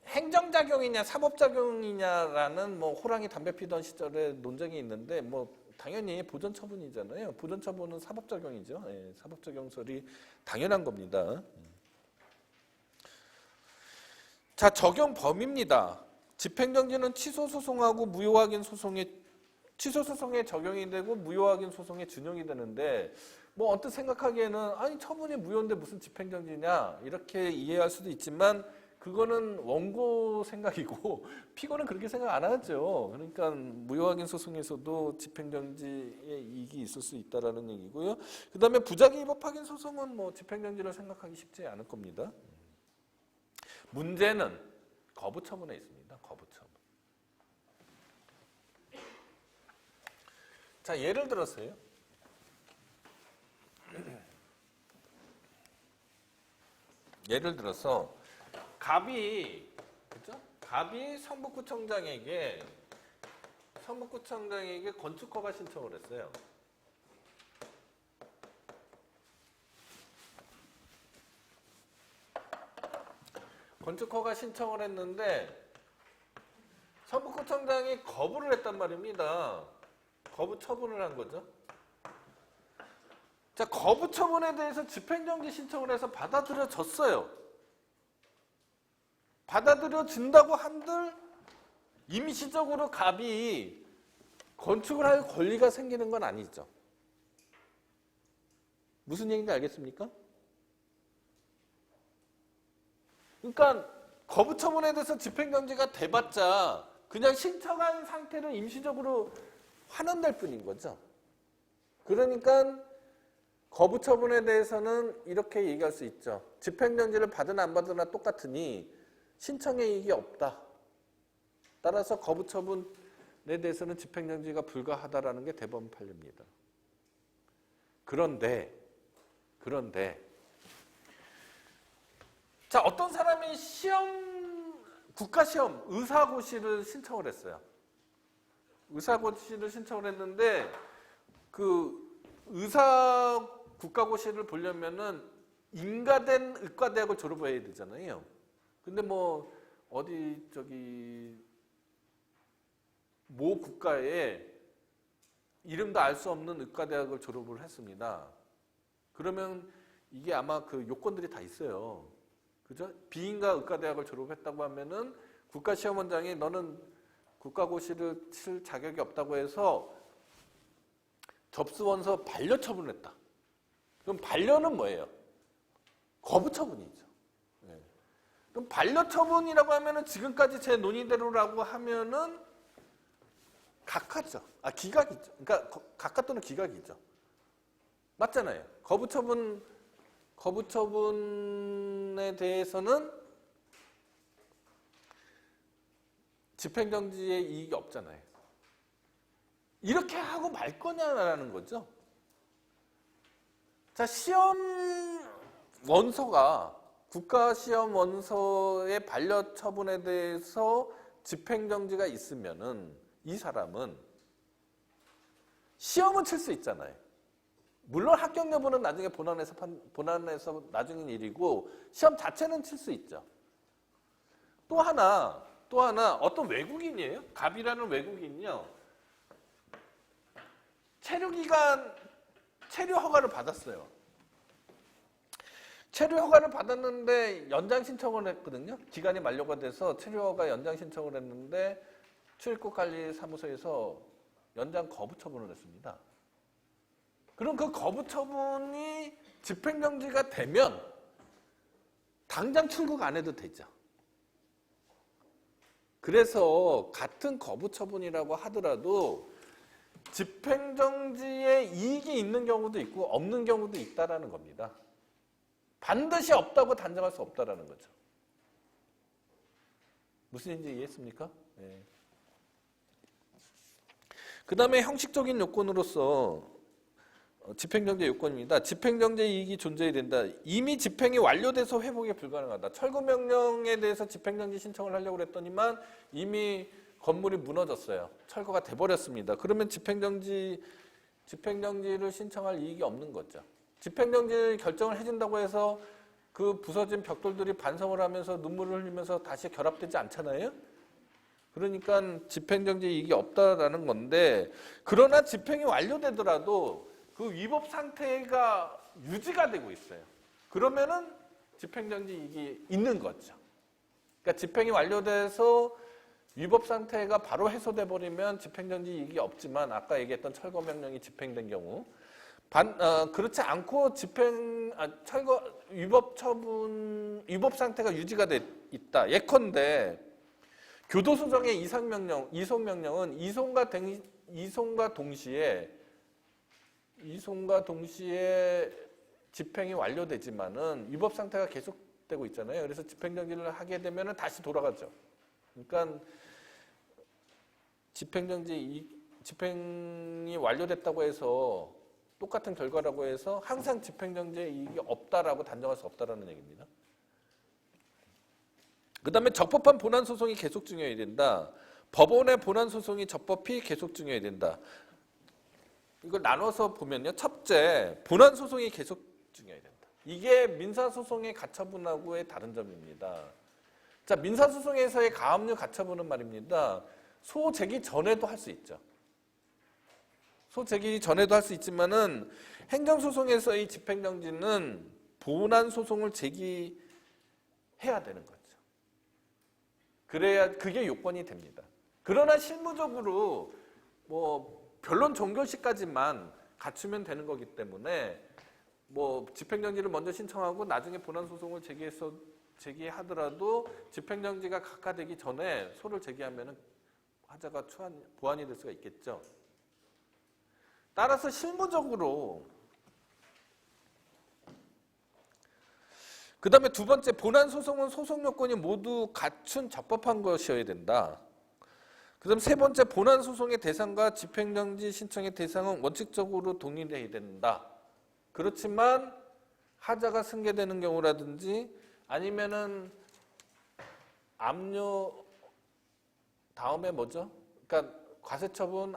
행정작용이냐 사법작용이냐라는 뭐 호랑이 담배 피던 시절에 논쟁이 있는데 뭐 당연히 보전처분이잖아요. 보전처분은 사법작용이죠. 예, 사법작용설이 당연한 겁니다. 자, 적용 범위입니다. 집행정지는 취소소송하고 무효확인 소송에 취소소송에 적용이 되고 무효확인 소송에 준용이 되는데 뭐 언뜻 생각하기에는 아니 처분이 무효인데 무슨 집행정지냐 이렇게 이해할 수도 있지만 그거는 원고 생각이고 피고는 그렇게 생각 안 하죠. 그러니까 무효확인 소송에서도 집행정지의 이익이 있을 수 있다라는 얘기고요. 그 다음에 부작위 위법 확인 소송은 뭐 집행정지를 생각하기 쉽지 않을 겁니다. 문제는 거부처분에 있습니다. 거부처분. 자, 예를 들어서요. 예를 들어서 갑이 그죠? 갑이 성북구청장에게 건축허가 신청을 했어요. 건축허가 신청을 했는데 성북구청장이 거부를 했단 말입니다. 거부 처분을 한 거죠. 자, 거부 처분에 대해서 집행정지 신청을 해서 받아들여졌어요. 받아들여진다고 한들 임시적으로 갑이 건축을 할 권리가 생기는 건 아니죠. 무슨 얘기인지 알겠습니까? 그러니까 거부 처분에 대해서 집행정지가 돼봤자 그냥 신청한 상태로 임시적으로 환원될 뿐인 거죠. 그러니까 거부 처분에 대해서는 이렇게 얘기할 수 있죠. 집행정지를 받으나 안 받으나 똑같으니 신청의 이익이 없다. 따라서 거부 처분에 대해서는 집행정지가 불가하다라는 게 대법원 판례입니다. 그런데 자, 어떤 사람이 국가시험 의사고시를 신청을 했어요. 의사고시를 신청을 했는데 그 의사 국가고시를 보려면은 인가된 의과대학을 졸업해야 되잖아요. 근데 뭐 어디 모 국가에 이름도 알 수 없는 의과대학을 졸업을 했습니다. 그러면 이게 아마 그 요건들이 다 있어요. 그죠? 비인가 의과대학을 졸업했다고 하면은 국가시험원장이 너는 국가고시를 칠 자격이 없다고 해서 접수원서 반려 처분했다. 그럼 반려는 뭐예요? 거부 처분이죠. 네. 그럼 반려 처분이라고 하면은 지금까지 제 논의대로라고 하면은 각하죠. 기각이죠. 그러니까 각하 또는 기각이죠. 맞잖아요. 거부 처분에 대해서는 집행정지의 이익이 없잖아요. 이렇게 하고 말 거냐라는 거죠. 자, 시험 원서가 국가시험 원서의 반려 처분에 대해서 집행정지가 있으면은 이 사람은 시험은 칠 수 있잖아요. 물론 합격 여부는 나중에 본안에서 나중인 일이고 시험 자체는 칠 수 있죠. 또 하나 또 하나 어떤 외국인이에요. 갑이라는 외국인이요. 체류 허가를 받았어요. 체류 허가를 받았는데 연장 신청을 했거든요. 기간이 만료가 돼서 체류 허가 연장 신청을 했는데 출입국관리사무소에서 연장 거부 처분을 했습니다. 그럼 그 거부 처분이 집행정지가 되면 당장 출국 안 해도 되죠. 그래서 같은 거부 처분이라고 하더라도 집행정지에 이익이 있는 경우도 있고 없는 경우도 있다라는 겁니다. 반드시 없다고 단정할 수 없다라는 거죠. 무슨 얘기인지 이해했습니까? 네. 그 다음에 형식적인 요건으로서 집행정지 요건입니다. 집행정지 이익이 존재해야 된다. 이미 집행이 완료돼서 회복이 불가능하다. 철거명령에 대해서 집행정지 신청을 하려고 했더니만 이미 건물이 무너졌어요. 철거가 돼버렸습니다. 그러면 집행정지를 신청할 이익이 없는 거죠. 집행정지 결정을 해준다고 해서 그 부서진 벽돌들이 반성을 하면서 눈물을 흘리면서 다시 결합되지 않잖아요. 그러니까 집행정지 이익이 없다라는 건데, 그러나 집행이 완료되더라도 그 위법 상태가 유지가 되고 있어요. 그러면은 집행정지 이익이 있는 거죠. 그러니까 집행이 완료돼서 위법 상태가 바로 해소돼 버리면 집행정지 이익이 없지만 아까 얘기했던 철거명령이 집행된 경우 그렇지 않고 위법 상태가 유지가 돼 있다. 예컨대 교도소정의 이송명령은 이송과 동시에 집행이 완료되지만은 위법 상태가 계속되고 있잖아요. 그래서 집행정지를 하게 되면은 다시 돌아가죠. 그러니까 집행이 완료됐다고 해서 똑같은 결과라고 해서 항상 집행정지에 이익이 없다라고 단정할 수 없다라는 얘기입니다. 그 다음에 적법한 본안소송이 계속 중요해야 된다. 법원의 본안소송이 적법히 계속 중요해야 된다. 이걸 나눠서 보면요. 첫째, 본안소송이 계속 중요해야 된다. 이게 민사소송의 가처분하고의 다른 점입니다. 자, 민사소송에서의 가압류 가처분은 말입니다. 소제기 전에도 할 수 있죠. 소제기 전에도 할 수 있지만은 행정소송에서의 집행정지는 본안소송을 제기해야 되는 거죠. 그래야 그게 요건이 됩니다. 그러나 실무적으로 변론 종결시까지만 갖추면 되는 거기 때문에 집행정지를 먼저 신청하고 나중에 본안소송을 제기하더라도 집행정지가 각하되기 전에 소를 제기하면 하자가 보완이 될 수가 있겠죠. 따라서 실무적으로 그 다음에 두 번째, 본안소송은 소송요건이 모두 갖춘 적법한 것이어야 된다. 그 다음 세 번째, 본안소송의 대상과 집행정지 신청의 대상은 원칙적으로 동일해야 된다. 그렇지만 하자가 승계되는 경우라든지 아니면은 압류 다음에 뭐죠? 그러니까 과세처분,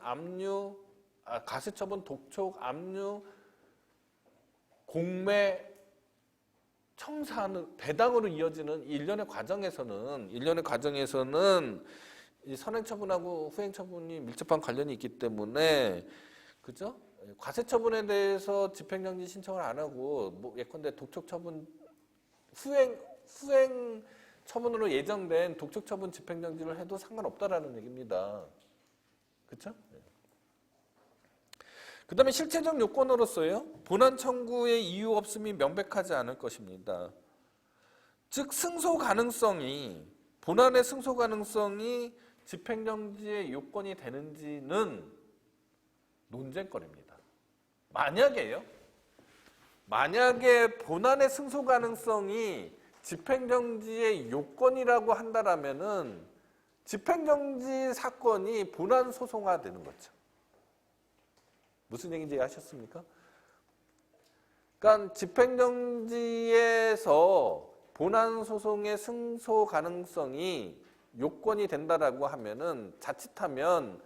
과세처분, 독촉, 압류, 공매, 청사하는 배당으로 이어지는 일련의 과정에서는 이 선행처분하고 후행처분이 밀접한 관련이 있기 때문에 그죠? 과세처분에 대해서 집행정지 신청을 안 하고 예컨대 독촉처분 후행 처분으로 예정된 독촉처분 집행정지를 해도 상관없다라는 얘기입니다. 그렇죠? 그 다음에 실체적 요건으로서요. 본안 청구의 이유 없음이 명백하지 않을 것입니다. 즉 본안의 승소 가능성이 집행정지의 요건이 되는지는 논쟁거리입니다. 만약에 본안의 승소 가능성이 집행정지의 요건이라고 한다라면은 집행정지 사건이 본안 소송화되는 거죠. 무슨 얘기인지 아셨습니까? 그러니까 집행정지에서 본안 소송의 승소 가능성이 요건이 된다라고 하면은 자칫하면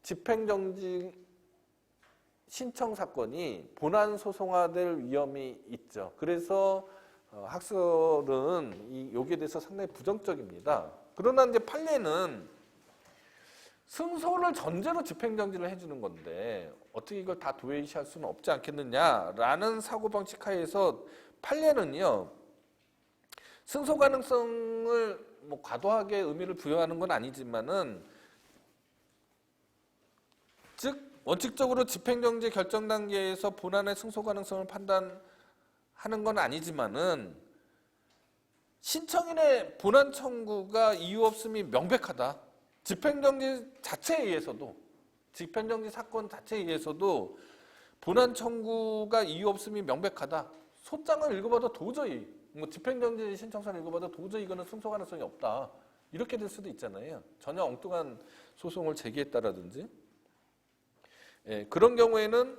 집행정지 신청 사건이 본안 소송화될 위험이 있죠. 그래서 학설은 여기에 대해서 상당히 부정적입니다. 그러나 이제 판례는 승소를 전제로 집행정지를 해주는 건데 어떻게 이걸 다 도외시할 수는 없지 않겠느냐라는 사고방식 하에서 판례는요. 승소 가능성을 뭐 과도하게 의미를 부여하는 건 아니지만은 즉 원칙적으로 집행정지 결정 단계에서 본안의 승소 가능성을 판단하는 건 아니지만은 신청인의 본안 청구가 이유 없음이 명백하다. 집행정지 자체에 의해서도 집행정지 사건 자체에 의해서도 본안 청구가 이유 없음이 명백하다. 소장을 읽어봐도 도저히 뭐 집행정지 신청서를 읽어봐도 도저히 이거는 승소 가능성이 없다. 이렇게 될 수도 있잖아요. 전혀 엉뚱한 소송을 제기했다라든지 그런 경우에는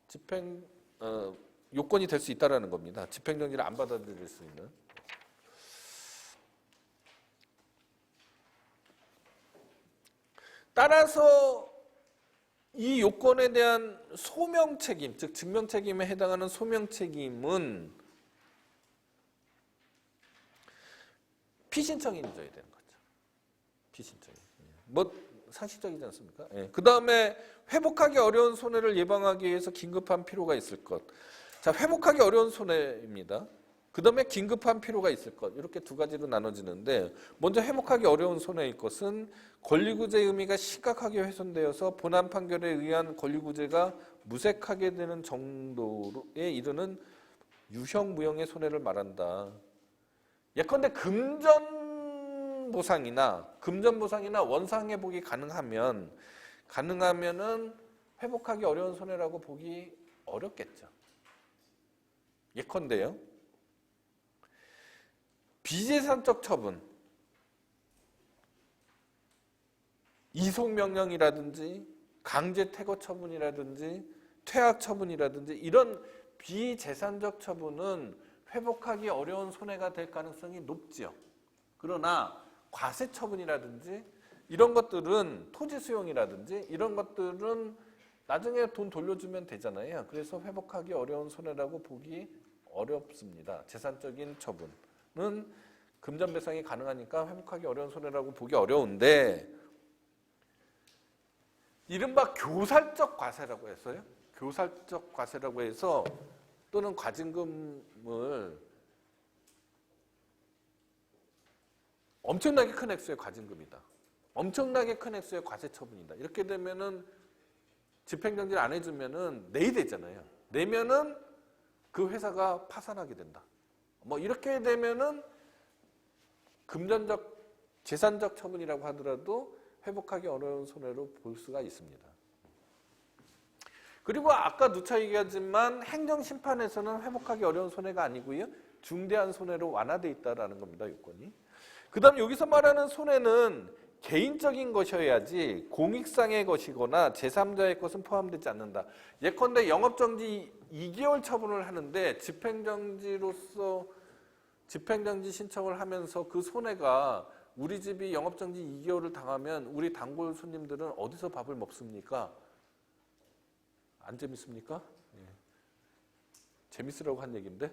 집행 요건이 될 수 있다라는 겁니다. 집행정지를 안 받아들일 수 있는. 따라서 이 요건에 대한 소명 책임, 즉 증명 책임에 해당하는 소명 책임은 피신청인이 져야 되는 거죠. 피신청인. 뭐 상식적이지 않습니까? 그 다음에 회복하기 어려운 손해를 예방하기 위해서 긴급한 필요가 있을 것. 자, 회복하기 어려운 손해입니다. 그 다음에 긴급한 필요가 있을 것. 이렇게 두 가지로 나눠지는데 먼저 회복하기 어려운 손해일 것은 권리구제의 의미가 심각하게 훼손되어서 본안 판결에 의한 권리구제가 무색하게 되는 정도에 이르는 유형무형의 손해를 말한다. 예컨대 금전보상이나 원상회복이 가능하면은 회복하기 어려운 손해라고 보기 어렵겠죠. 예컨대요. 비재산적 처분, 이송명령이라든지 강제퇴거 처분이라든지 퇴학 처분이라든지 이런 비재산적 처분은 회복하기 어려운 손해가 될 가능성이 높지요. 그러나 과세 처분이라든지 이런 것들은 토지 수용이라든지 이런 것들은 나중에 돈 돌려주면 되잖아요. 그래서 회복하기 어려운 손해라고 보기 어렵습니다. 재산적인 처분은 금전배상이 가능하니까 회복하기 어려운 손해라고 보기 어려운데 이른바 교살적 과세라고 했어요. 교살적 과세라고 해서 또는 과징금을 엄청나게 큰 액수의 과징금이다. 엄청나게 큰 액수의 과세 처분이다. 이렇게 되면은 집행정지를 안 해주면은 내야 되잖아요. 내면은 그 회사가 파산하게 된다. 뭐 이렇게 되면은 금전적, 재산적 처분이라고 하더라도 회복하기 어려운 손해로 볼 수가 있습니다. 그리고 아까 누차 얘기하지만 행정심판에서는 회복하기 어려운 손해가 아니고요. 중대한 손해로 완화되어 있다는 겁니다. 요건이. 그 다음 여기서 말하는 손해는 개인적인 것이어야지 공익상의 것이거나 제3자의 것은 포함되지 않는다. 예컨대 영업정지 2개월 처분을 하는데 집행정지 신청을 하면서 그 손해가 우리 집이 영업정지 2개월을 당하면 우리 단골 손님들은 어디서 밥을 먹습니까? 안 재밌습니까? 재밌으라고 한 얘기인데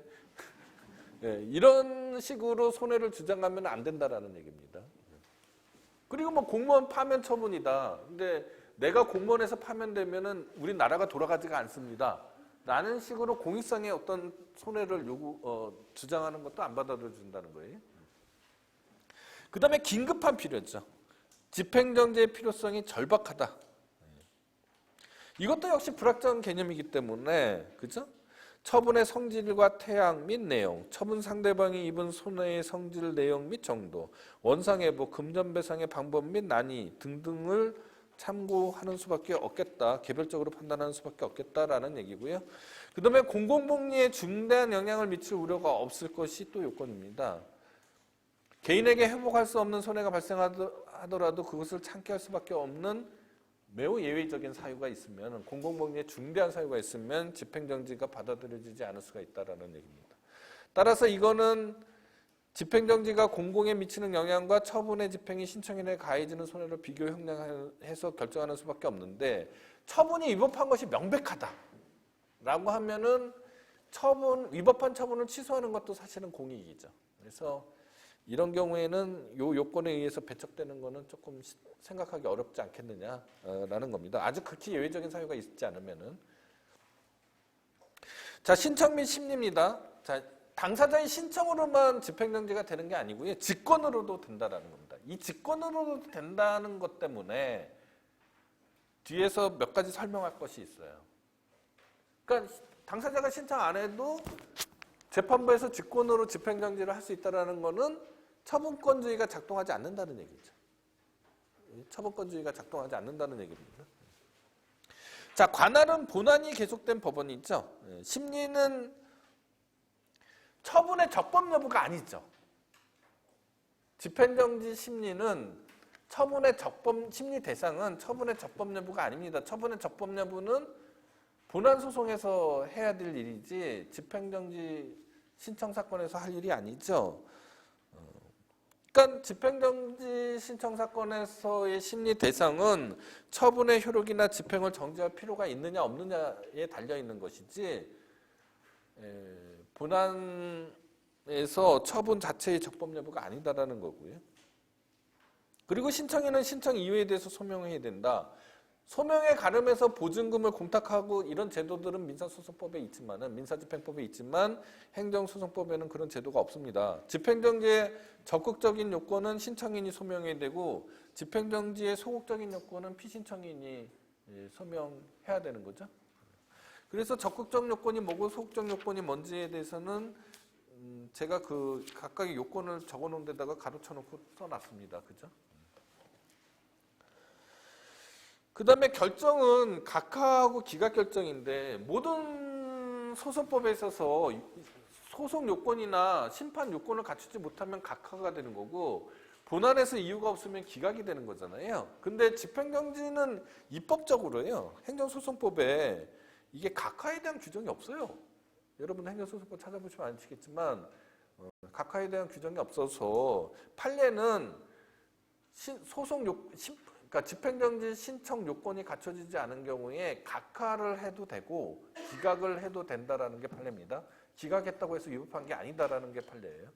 이런 식으로 손해를 주장하면 안 된다라는 얘기입니다. 그리고 뭐 공무원 파면 처분이다. 근데 내가 공무원에서 파면되면은 우리 나라가 돌아가지가 않습니다. 라는 식으로 공익상의 어떤 손해를 주장하는 것도 안 받아들여준다는 거예요. 그 다음에 긴급한 필요죠. 집행정지의 필요성이 절박하다. 이것도 역시 불확정 개념이기 때문에 그죠? 처분의 성질과 태양 및 내용, 처분 상대방이 입은 손해의 성질, 내용 및 정도, 원상회복, 금전배상의 방법 및 난이 등등을 참고하는 수밖에 없겠다. 개별적으로 판단하는 수밖에 없겠다라는 얘기고요. 그 다음에 공공복리에 중대한 영향을 미칠 우려가 없을 것이 또 요건입니다. 개인에게 회복할 수 없는 손해가 발생하더라도 그것을 참게 할 수밖에 없는 매우 예외적인 사유가 있으면, 공공복리에 중대한 사유가 있으면 집행정지가 받아들여지지 않을 수가 있다는 얘기입니다. 따라서 이거는 집행정지가 공공에 미치는 영향과 처분의 집행이 신청인에 가해지는 손해를 비교 형량해서 결정하는 수밖에 없는데, 처분이 위법한 것이 명백하다라고 하면은 위법한 처분을 취소하는 것도 사실은 공익이죠. 그래서 이런 경우에는 요 요건에 의해서 배척되는 거는 조금 생각하기 어렵지 않겠느냐라는 겁니다. 아주 극히 예외적인 사유가 있지 않으면은. 자, 신청 및 심리입니다. 자, 당사자의 신청으로만 집행정지가 되는 게 아니고요. 직권으로도 된다라는 겁니다. 이 직권으로도 된다는 것 때문에 뒤에서 몇 가지 설명할 것이 있어요. 그러니까 당사자가 신청 안 해도 재판부에서 직권으로 집행정지를 할 수 있다는 거는 처분권주의가 작동하지 않는다는 얘기죠. 처분권주의가 작동하지 않는다는 얘기입니다. 자, 관할은 본안이 계속된 법원이 있죠. 심리는 처분의 적법 여부가 아니죠. 집행정지 심리는 처분의 적법, 심리 대상은 처분의 적법 여부가 아닙니다. 처분의 적법 여부는 본안 소송에서 해야 될 일이지 집행정지 신청 사건에서 할 일이 아니죠. 그러니까 집행정지 신청 사건에서의 심리 대상은 처분의 효력이나 집행을 정지할 필요가 있느냐 없느냐에 달려 있는 것이지 본안에서 처분 자체의 적법 여부가 아니다라는 거고요. 그리고 신청인은 신청 이유에 대해서 소명해야 된다. 소명에 가름해서 보증금을 공탁하고 이런 제도들은 민사소송법에 있지만은 민사집행법에 있지만 행정소송법에는 그런 제도가 없습니다. 집행정지의 적극적인 요건은 신청인이 소명해야 되고 집행정지의 소극적인 요건은 피신청인이 소명해야 되는 거죠. 그래서 적극적 요건이 뭐고 소극적 요건이 뭔지에 대해서는 제가 그 각각의 요건을 적어놓은 데다가 가로쳐놓고 써놨습니다. 그죠? 그 다음에 결정은 각하하고 기각 결정인데 모든 소송법에 있어서 소송 요건이나 심판 요건을 갖추지 못하면 각하가 되는 거고 본안에서 이유가 없으면 기각이 되는 거잖아요. 근데 집행정지는 입법적으로요. 행정소송법에 이게 각하에 대한 규정이 없어요. 여러분 행정소송법 찾아보시면 아시겠지만 각하에 대한 규정이 없어서 판례는 그러니까 집행정지 신청 요건이 갖춰지지 않은 경우에 각하를 해도 되고 기각을 해도 된다라는 게 판례입니다. 기각했다고 해서 위법한 게 아니다라는 게 판례예요.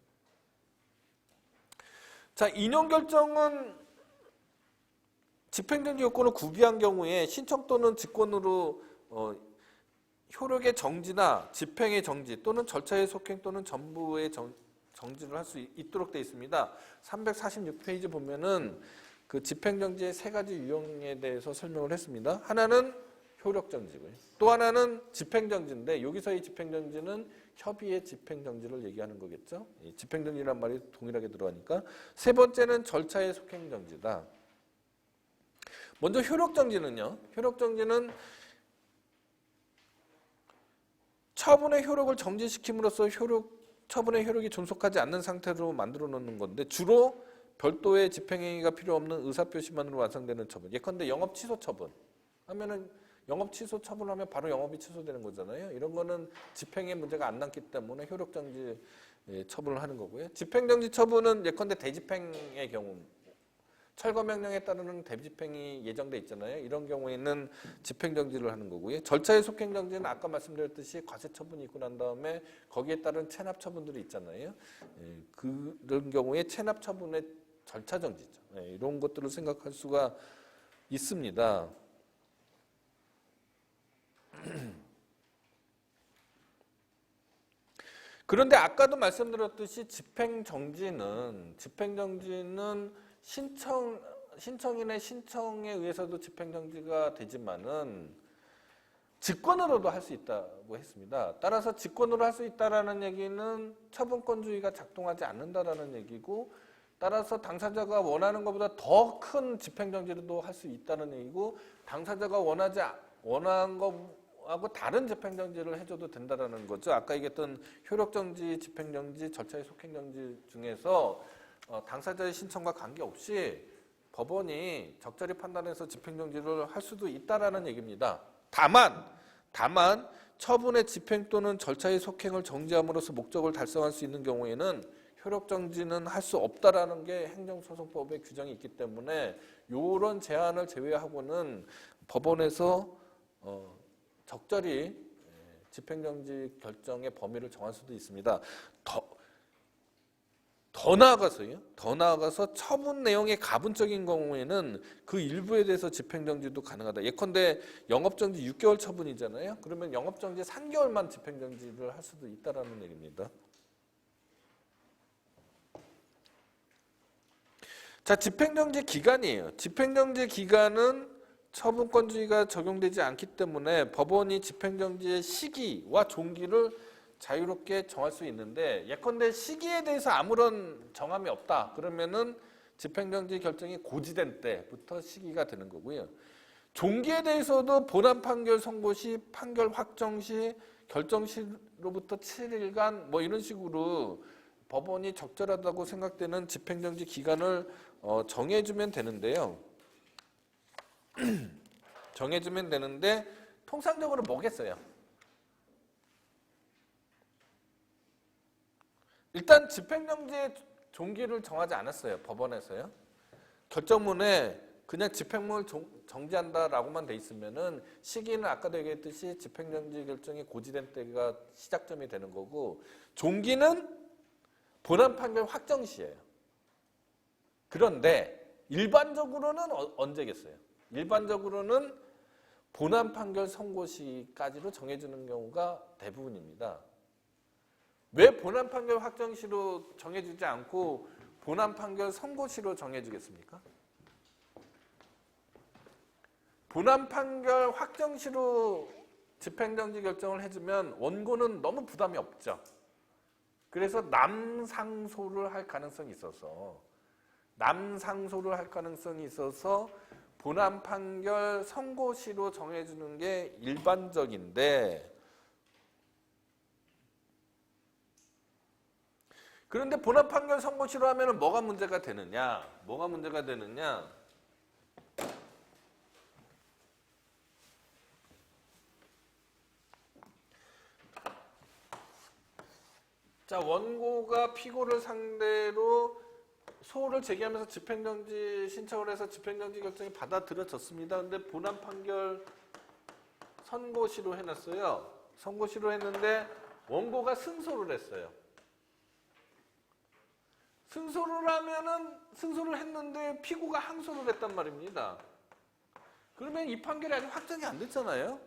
자, 인용 결정은 집행정지 요건을 구비한 경우에 신청 또는 직권으로 효력의 정지나 집행의 정지 또는 절차의 속행 또는 전부의 정지를 할 수 있도록 되어 있습니다. 346페이지 보면은 그 집행정지의 세 가지 유형에 대해서 설명을 했습니다. 하나는 효력정지고요. 또 하나는 집행정지인데 여기서의 집행정지는 협의의 집행정지를 얘기하는 거겠죠. 집행정지란 말이 동일하게 들어가니까. 세 번째는 절차의 속행정지다. 먼저 효력정지는요. 효력정지는 처분의 효력을 정지시킴으로써 처분의 효력이 존속하지 않는 상태로 만들어 놓는 건데 주로 별도의 집행행위가 필요 없는 의사표시만으로 완성되는 처분. 예컨대 영업 취소 처분 하면은 영업 취소 처분하면 바로 영업이 취소되는 거잖아요. 이런 거는 집행에 문제가 안 남기 때문에 효력정지 처분을 하는 거고요. 집행정지 처분은 예컨대 대집행의 경우 철거명령에 따르는 대집행이 예정돼 있잖아요. 이런 경우에는 집행정지를 하는 거고요. 절차의 속행정지는 아까 말씀드렸듯이 과세처분이 있고 난 다음에 거기에 따른 체납처분들이 있잖아요. 그런 경우에 체납처분의 절차정지죠. 이런 것들을 생각할 수가 있습니다. 그런데 아까도 말씀드렸듯이 집행정지는 신청인의 신청에 의해서도 집행정지가 되지만은 직권으로도 할 수 있다고 했습니다. 따라서 직권으로 할 수 있다라는 얘기는 처분권주의가 작동하지 않는다라는 얘기고 따라서 당사자가 원하는 것보다 더 큰 집행정지도 할 수 있다는 얘기고 당사자가 원하는 것하고 다른 집행정지를 해줘도 된다는 거죠. 아까 얘기했던 효력정지, 집행정지, 절차의 속행정지 중에서 당사자의 신청과 관계없이 법원이 적절히 판단해서 집행정지를 할 수도 있다라는 얘기입니다. 다만 처분의 집행 또는 절차의 속행을 정지함으로써 목적을 달성할 수 있는 경우에는 효력정지는 할 수 없다라는 게 행정소송법의 규정이 있기 때문에 이런 제한을 제외하고는 법원에서 적절히 집행정지 결정의 범위를 정할 수도 있습니다. 더 나아가서 처분 내용이 가분적인 경우에는 그 일부에 대해서 집행정지도 가능하다. 예컨대 영업정지 6개월 처분이잖아요. 그러면 영업정지 3개월만 집행정지를 할 수도 있다라는 얘기입니다. 자, 집행정지 기간이에요. 집행정지 기간은 처분권주의가 적용되지 않기 때문에 법원이 집행정지의 시기와 종기를 자유롭게 정할 수 있는데, 예컨대 시기에 대해서 아무런 정함이 없다. 그러면은 집행정지 결정이 고지된 때부터 시기가 되는 거고요. 종기에 대해서도 본안 판결 선고 시, 판결 확정 시, 결정 시로부터 7일간 뭐 이런 식으로 법원이 적절하다고 생각되는 집행정지 기간을 정해주면 되는데요. 정해주면 되는데 통상적으로 뭐겠어요? 일단 집행정지의 종기를 정하지 않았어요. 법원에서요. 결정문에 그냥 집행을 정지한다라고만 돼 있으면은 시기는 아까도 얘기했듯이 집행정지 결정이 고지된 때가 시작점이 되는 거고, 종기는 본안 판결 확정 시예요. 그런데 일반적으로는 언제겠어요? 일반적으로는 본안 판결 선고 시까지로 정해주는 경우가 대부분입니다. 왜 본안 판결 확정 시로 정해주지 않고 본안 판결 선고 시로 정해주겠습니까? 본안 판결 확정 시로 집행정지 결정을 해주면 원고는 너무 부담이 없죠. 그래서 남상소를 할 가능성이 있어서 본안 판결 선고시로 정해주는 게 일반적인데, 그런데 본안 판결 선고시로 하면 뭐가 문제가 되느냐? 자, 원고가 피고를 상대로 소를 제기하면서 집행정지 신청을 해서 집행정지 결정이 받아들여졌습니다. 근데 본안 판결 선고시로 해놨어요. 선고시로 했는데 원고가 승소를 했어요. 승소를 했는데 피고가 항소를 했단 말입니다. 그러면 이 판결이 아직 확정이 안 됐잖아요.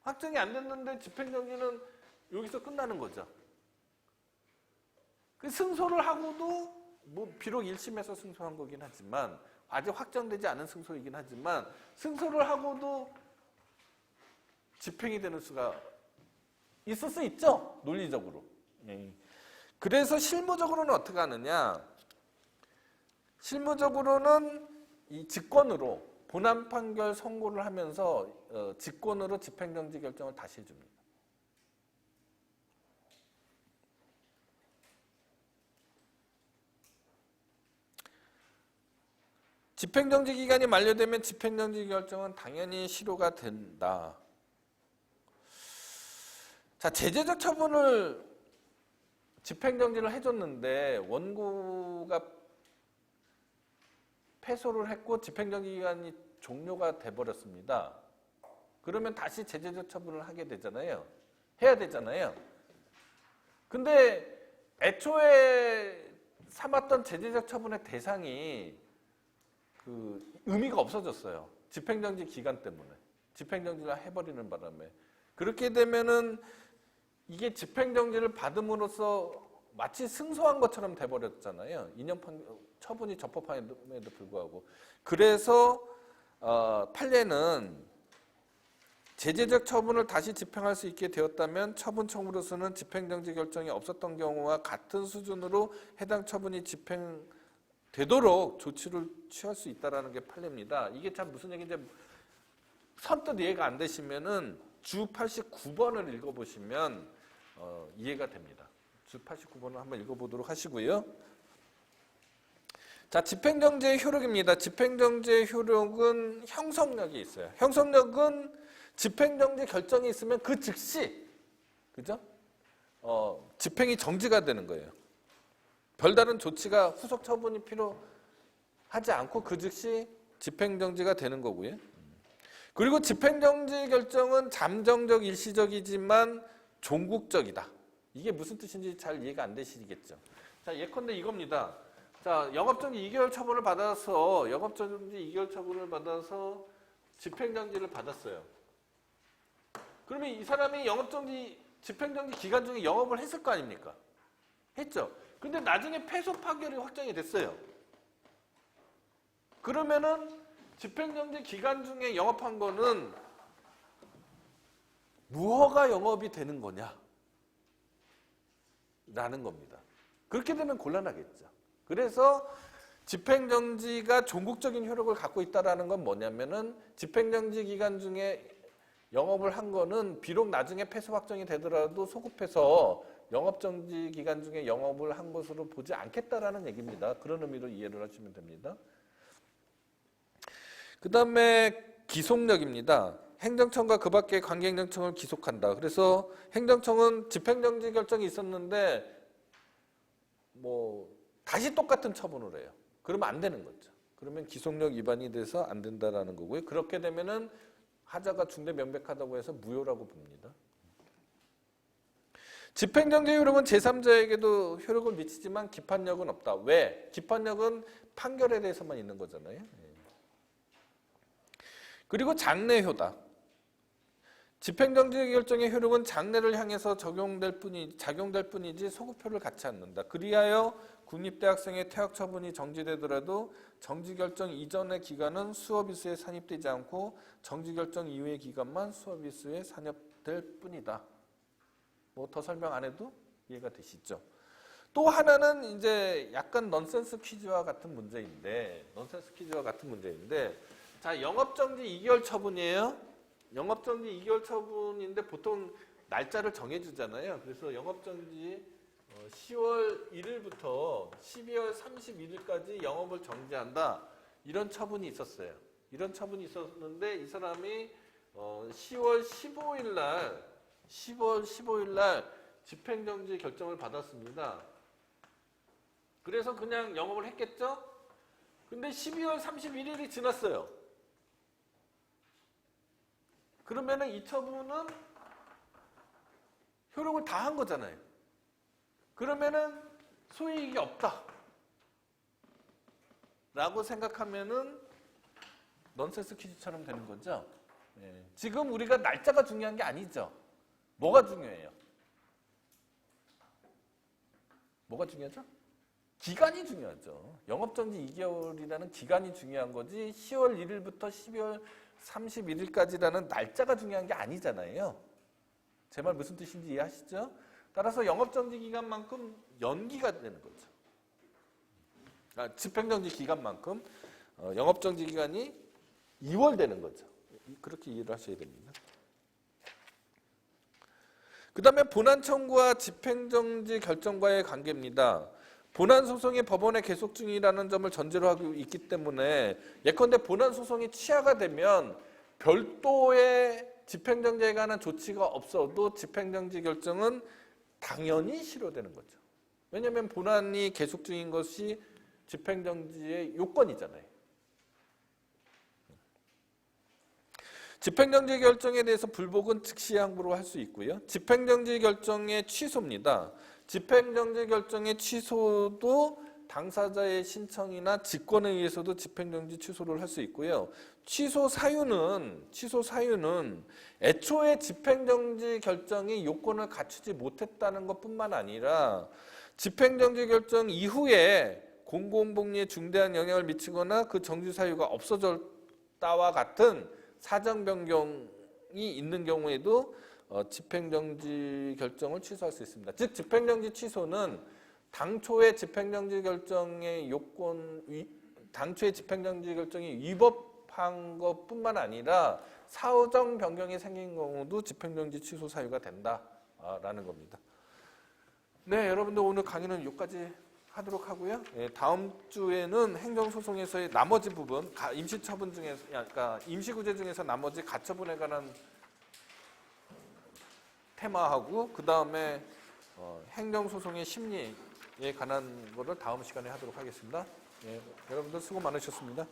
확정이 안 됐는데 집행정지는 여기서 끝나는 거죠. 그 승소를 하고도 뭐 비록 1심에서 승소한 거긴 하지만, 아직 확정되지 않은 승소이긴 하지만, 승소를 하고도 집행이 되는 수가 있을 수 있죠, 논리적으로. 그래서 실무적으로는 어떻게 하느냐? 실무적으로는 이 직권으로 본안 판결 선고를 하면서 직권으로 집행정지 결정을 다시 해줍니다. 집행정지 기간이 만료되면 집행정지 결정은 당연히 실효가 된다. 자, 제재적 처분을 집행정지를 해줬는데 원고가 패소를 했고 집행정지 기간이 종료가 돼버렸습니다. 그러면 다시 제재적 처분을 하게 되잖아요. 해야 되잖아요. 근데 애초에 삼았던 제재적 처분의 대상이 그 의미가 없어졌어요. 집행정지 기간 때문에. 집행정지를 해버리는 바람에. 그렇게 되면은 이게 집행정지를 받음으로써 마치 승소한 것처럼 돼버렸잖아요. 처분이 적법함에도 불구하고. 그래서 판례는 제재적 처분을 다시 집행할 수 있게 되었다면 처분 청구로서는 집행정지 결정이 없었던 경우와 같은 수준으로 해당 처분이 집행되도록 조치를 취할 수 있다는 게 판례입니다. 이게 참 무슨 얘기인지 선뜻 이해가 안 되시면은 주 89번을 읽어보시면 이해가 됩니다. 주 89번을 한번 읽어보도록 하시고요. 자, 집행정지의 효력입니다. 집행정지의 효력은 형성력이 있어요. 형성력은 집행정지 결정이 있으면 그 즉시, 그죠? 집행이 정지가 되는 거예요. 별다른 조치가 후속 처분이 필요하지 않고 그 즉시 집행정지가 되는 거고요. 그리고 집행정지 결정은 잠정적 일시적이지만 종국적이다. 이게 무슨 뜻인지 잘 이해가 안 되시겠죠. 자, 예컨대 이겁니다. 자, 영업정지 2개월 처분을 받아서 집행정지를 받았어요. 그러면 이 사람이 집행정지 기간 중에 영업을 했을 거 아닙니까? 했죠. 근데 나중에 패소 판결이 확정이 됐어요. 그러면은 집행정지 기간 중에 영업한 거는 무허가 영업이 되는 거냐? 라는 겁니다. 그렇게 되면 곤란하겠죠. 그래서 집행정지가 종국적인 효력을 갖고 있다는 건 뭐냐면은 집행정지 기간 중에 영업을 한 거는 비록 나중에 패소 확정이 되더라도 소급해서 영업정지 기간 중에 영업을 한 것으로 보지 않겠다라는 얘기입니다. 그런 의미로 이해를 하시면 됩니다. 그 다음에 기속력입니다. 행정청과 그 밖의 관계행정청을 기속한다. 그래서 행정청은 집행정지 결정이 있었는데 다시 똑같은 처분을 해요. 그러면 안 되는 거죠. 그러면 기속력 위반이 돼서 안 된다라는 거고요. 그렇게 되면은 하자가 중대 명백하다고 해서 무효라고 봅니다. 집행정지 효력은 제3자에게도 효력을 미치지만 기판력은 없다. 왜? 기판력은 판결에 대해서만 있는 거잖아요. 그리고 장래효다. 집행정지 결정의 효력은 장래를 향해서 작용될 뿐이지 소급효를 갖지 않는다. 그리하여 국립대학생의 퇴학 처분이 정지되더라도 정지결정 이전의 기간은 수업일수에 산입되지 않고 정지결정 이후의 기간만 수업일수에 산입될 뿐이다. 더 설명 안 해도 이해가 되시죠? 또 하나는 이제 약간 넌센스 퀴즈와 같은 문제인데, 자, 영업정지 2개월 처분이에요. 영업정지 2개월 처분인데 보통 날짜를 정해주잖아요. 그래서 영업정지 10월 1일부터 12월 31일까지 영업을 정지한다. 이런 처분이 있었어요. 이런 처분이 있었는데 이 사람이 10월 15일 날 집행정지 결정을 받았습니다. 그래서 그냥 영업을 했겠죠? 근데 12월 31일이 지났어요. 그러면은 이 처분은 효력을 다 한 거잖아요. 그러면은 소이익이 없다. 라고 생각하면은 넌센스 퀴즈처럼 되는 거죠. 네. 지금 우리가 날짜가 중요한 게 아니죠. 뭐가 중요해요? 뭐가 중요하죠? 기간이 중요하죠. 영업정지 2개월이라는 기간이 중요한 거지 10월 1일부터 12월 31일까지라는 날짜가 중요한 게 아니잖아요. 제 말 무슨 뜻인지 이해하시죠? 따라서 영업정지 기간만큼 연기가 되는 거죠. 집행정지 기간만큼 영업정지 기간이 2월 되는 거죠. 그렇게 이해를 하셔야 됩니다. 그 다음에 본안청구와 집행정지 결정과의 관계입니다. 본안소송이 법원에 계속 중이라는 점을 전제로 하고 있기 때문에 예컨대 본안소송이 취하가 되면 별도의 집행정지에 관한 조치가 없어도 집행정지 결정은 당연히 실효되는 거죠. 왜냐하면 본안이 계속 중인 것이 집행정지의 요건이잖아요. 집행정지 결정에 대해서 불복은 즉시 항고로 할 수 있고요. 집행정지 결정의 취소입니다. 집행정지 결정의 취소도 당사자의 신청이나 직권에 의해서도 집행정지 취소를 할 수 있고요. 취소 사유는 애초에 집행정지 결정이 요건을 갖추지 못했다는 것뿐만 아니라 집행정지 결정 이후에 공공복리에 중대한 영향을 미치거나 그 정지 사유가 없어졌다와 같은 사정 변경이 있는 경우에도 집행정지 결정을 취소할 수 있습니다. 즉 집행정지 취소는 당초의 집행정지 결정의 집행정지 결정이 위법한 것뿐만 아니라 사정 변경이 생긴 경우도 집행정지 취소 사유가 된다라는 겁니다. 네, 여러분들 오늘 강의는 여기까지 하도록 하고요. 다음 주에는 행정소송에서의 나머지 부분, 임시처분 중에서, 그러니까 임시구제 중에서 나머지 가처분에 관한 테마하고 그 다음에 행정소송의 심리에 관한 것을 다음 시간에 하도록 하겠습니다. 여러분들 수고 많으셨습니다.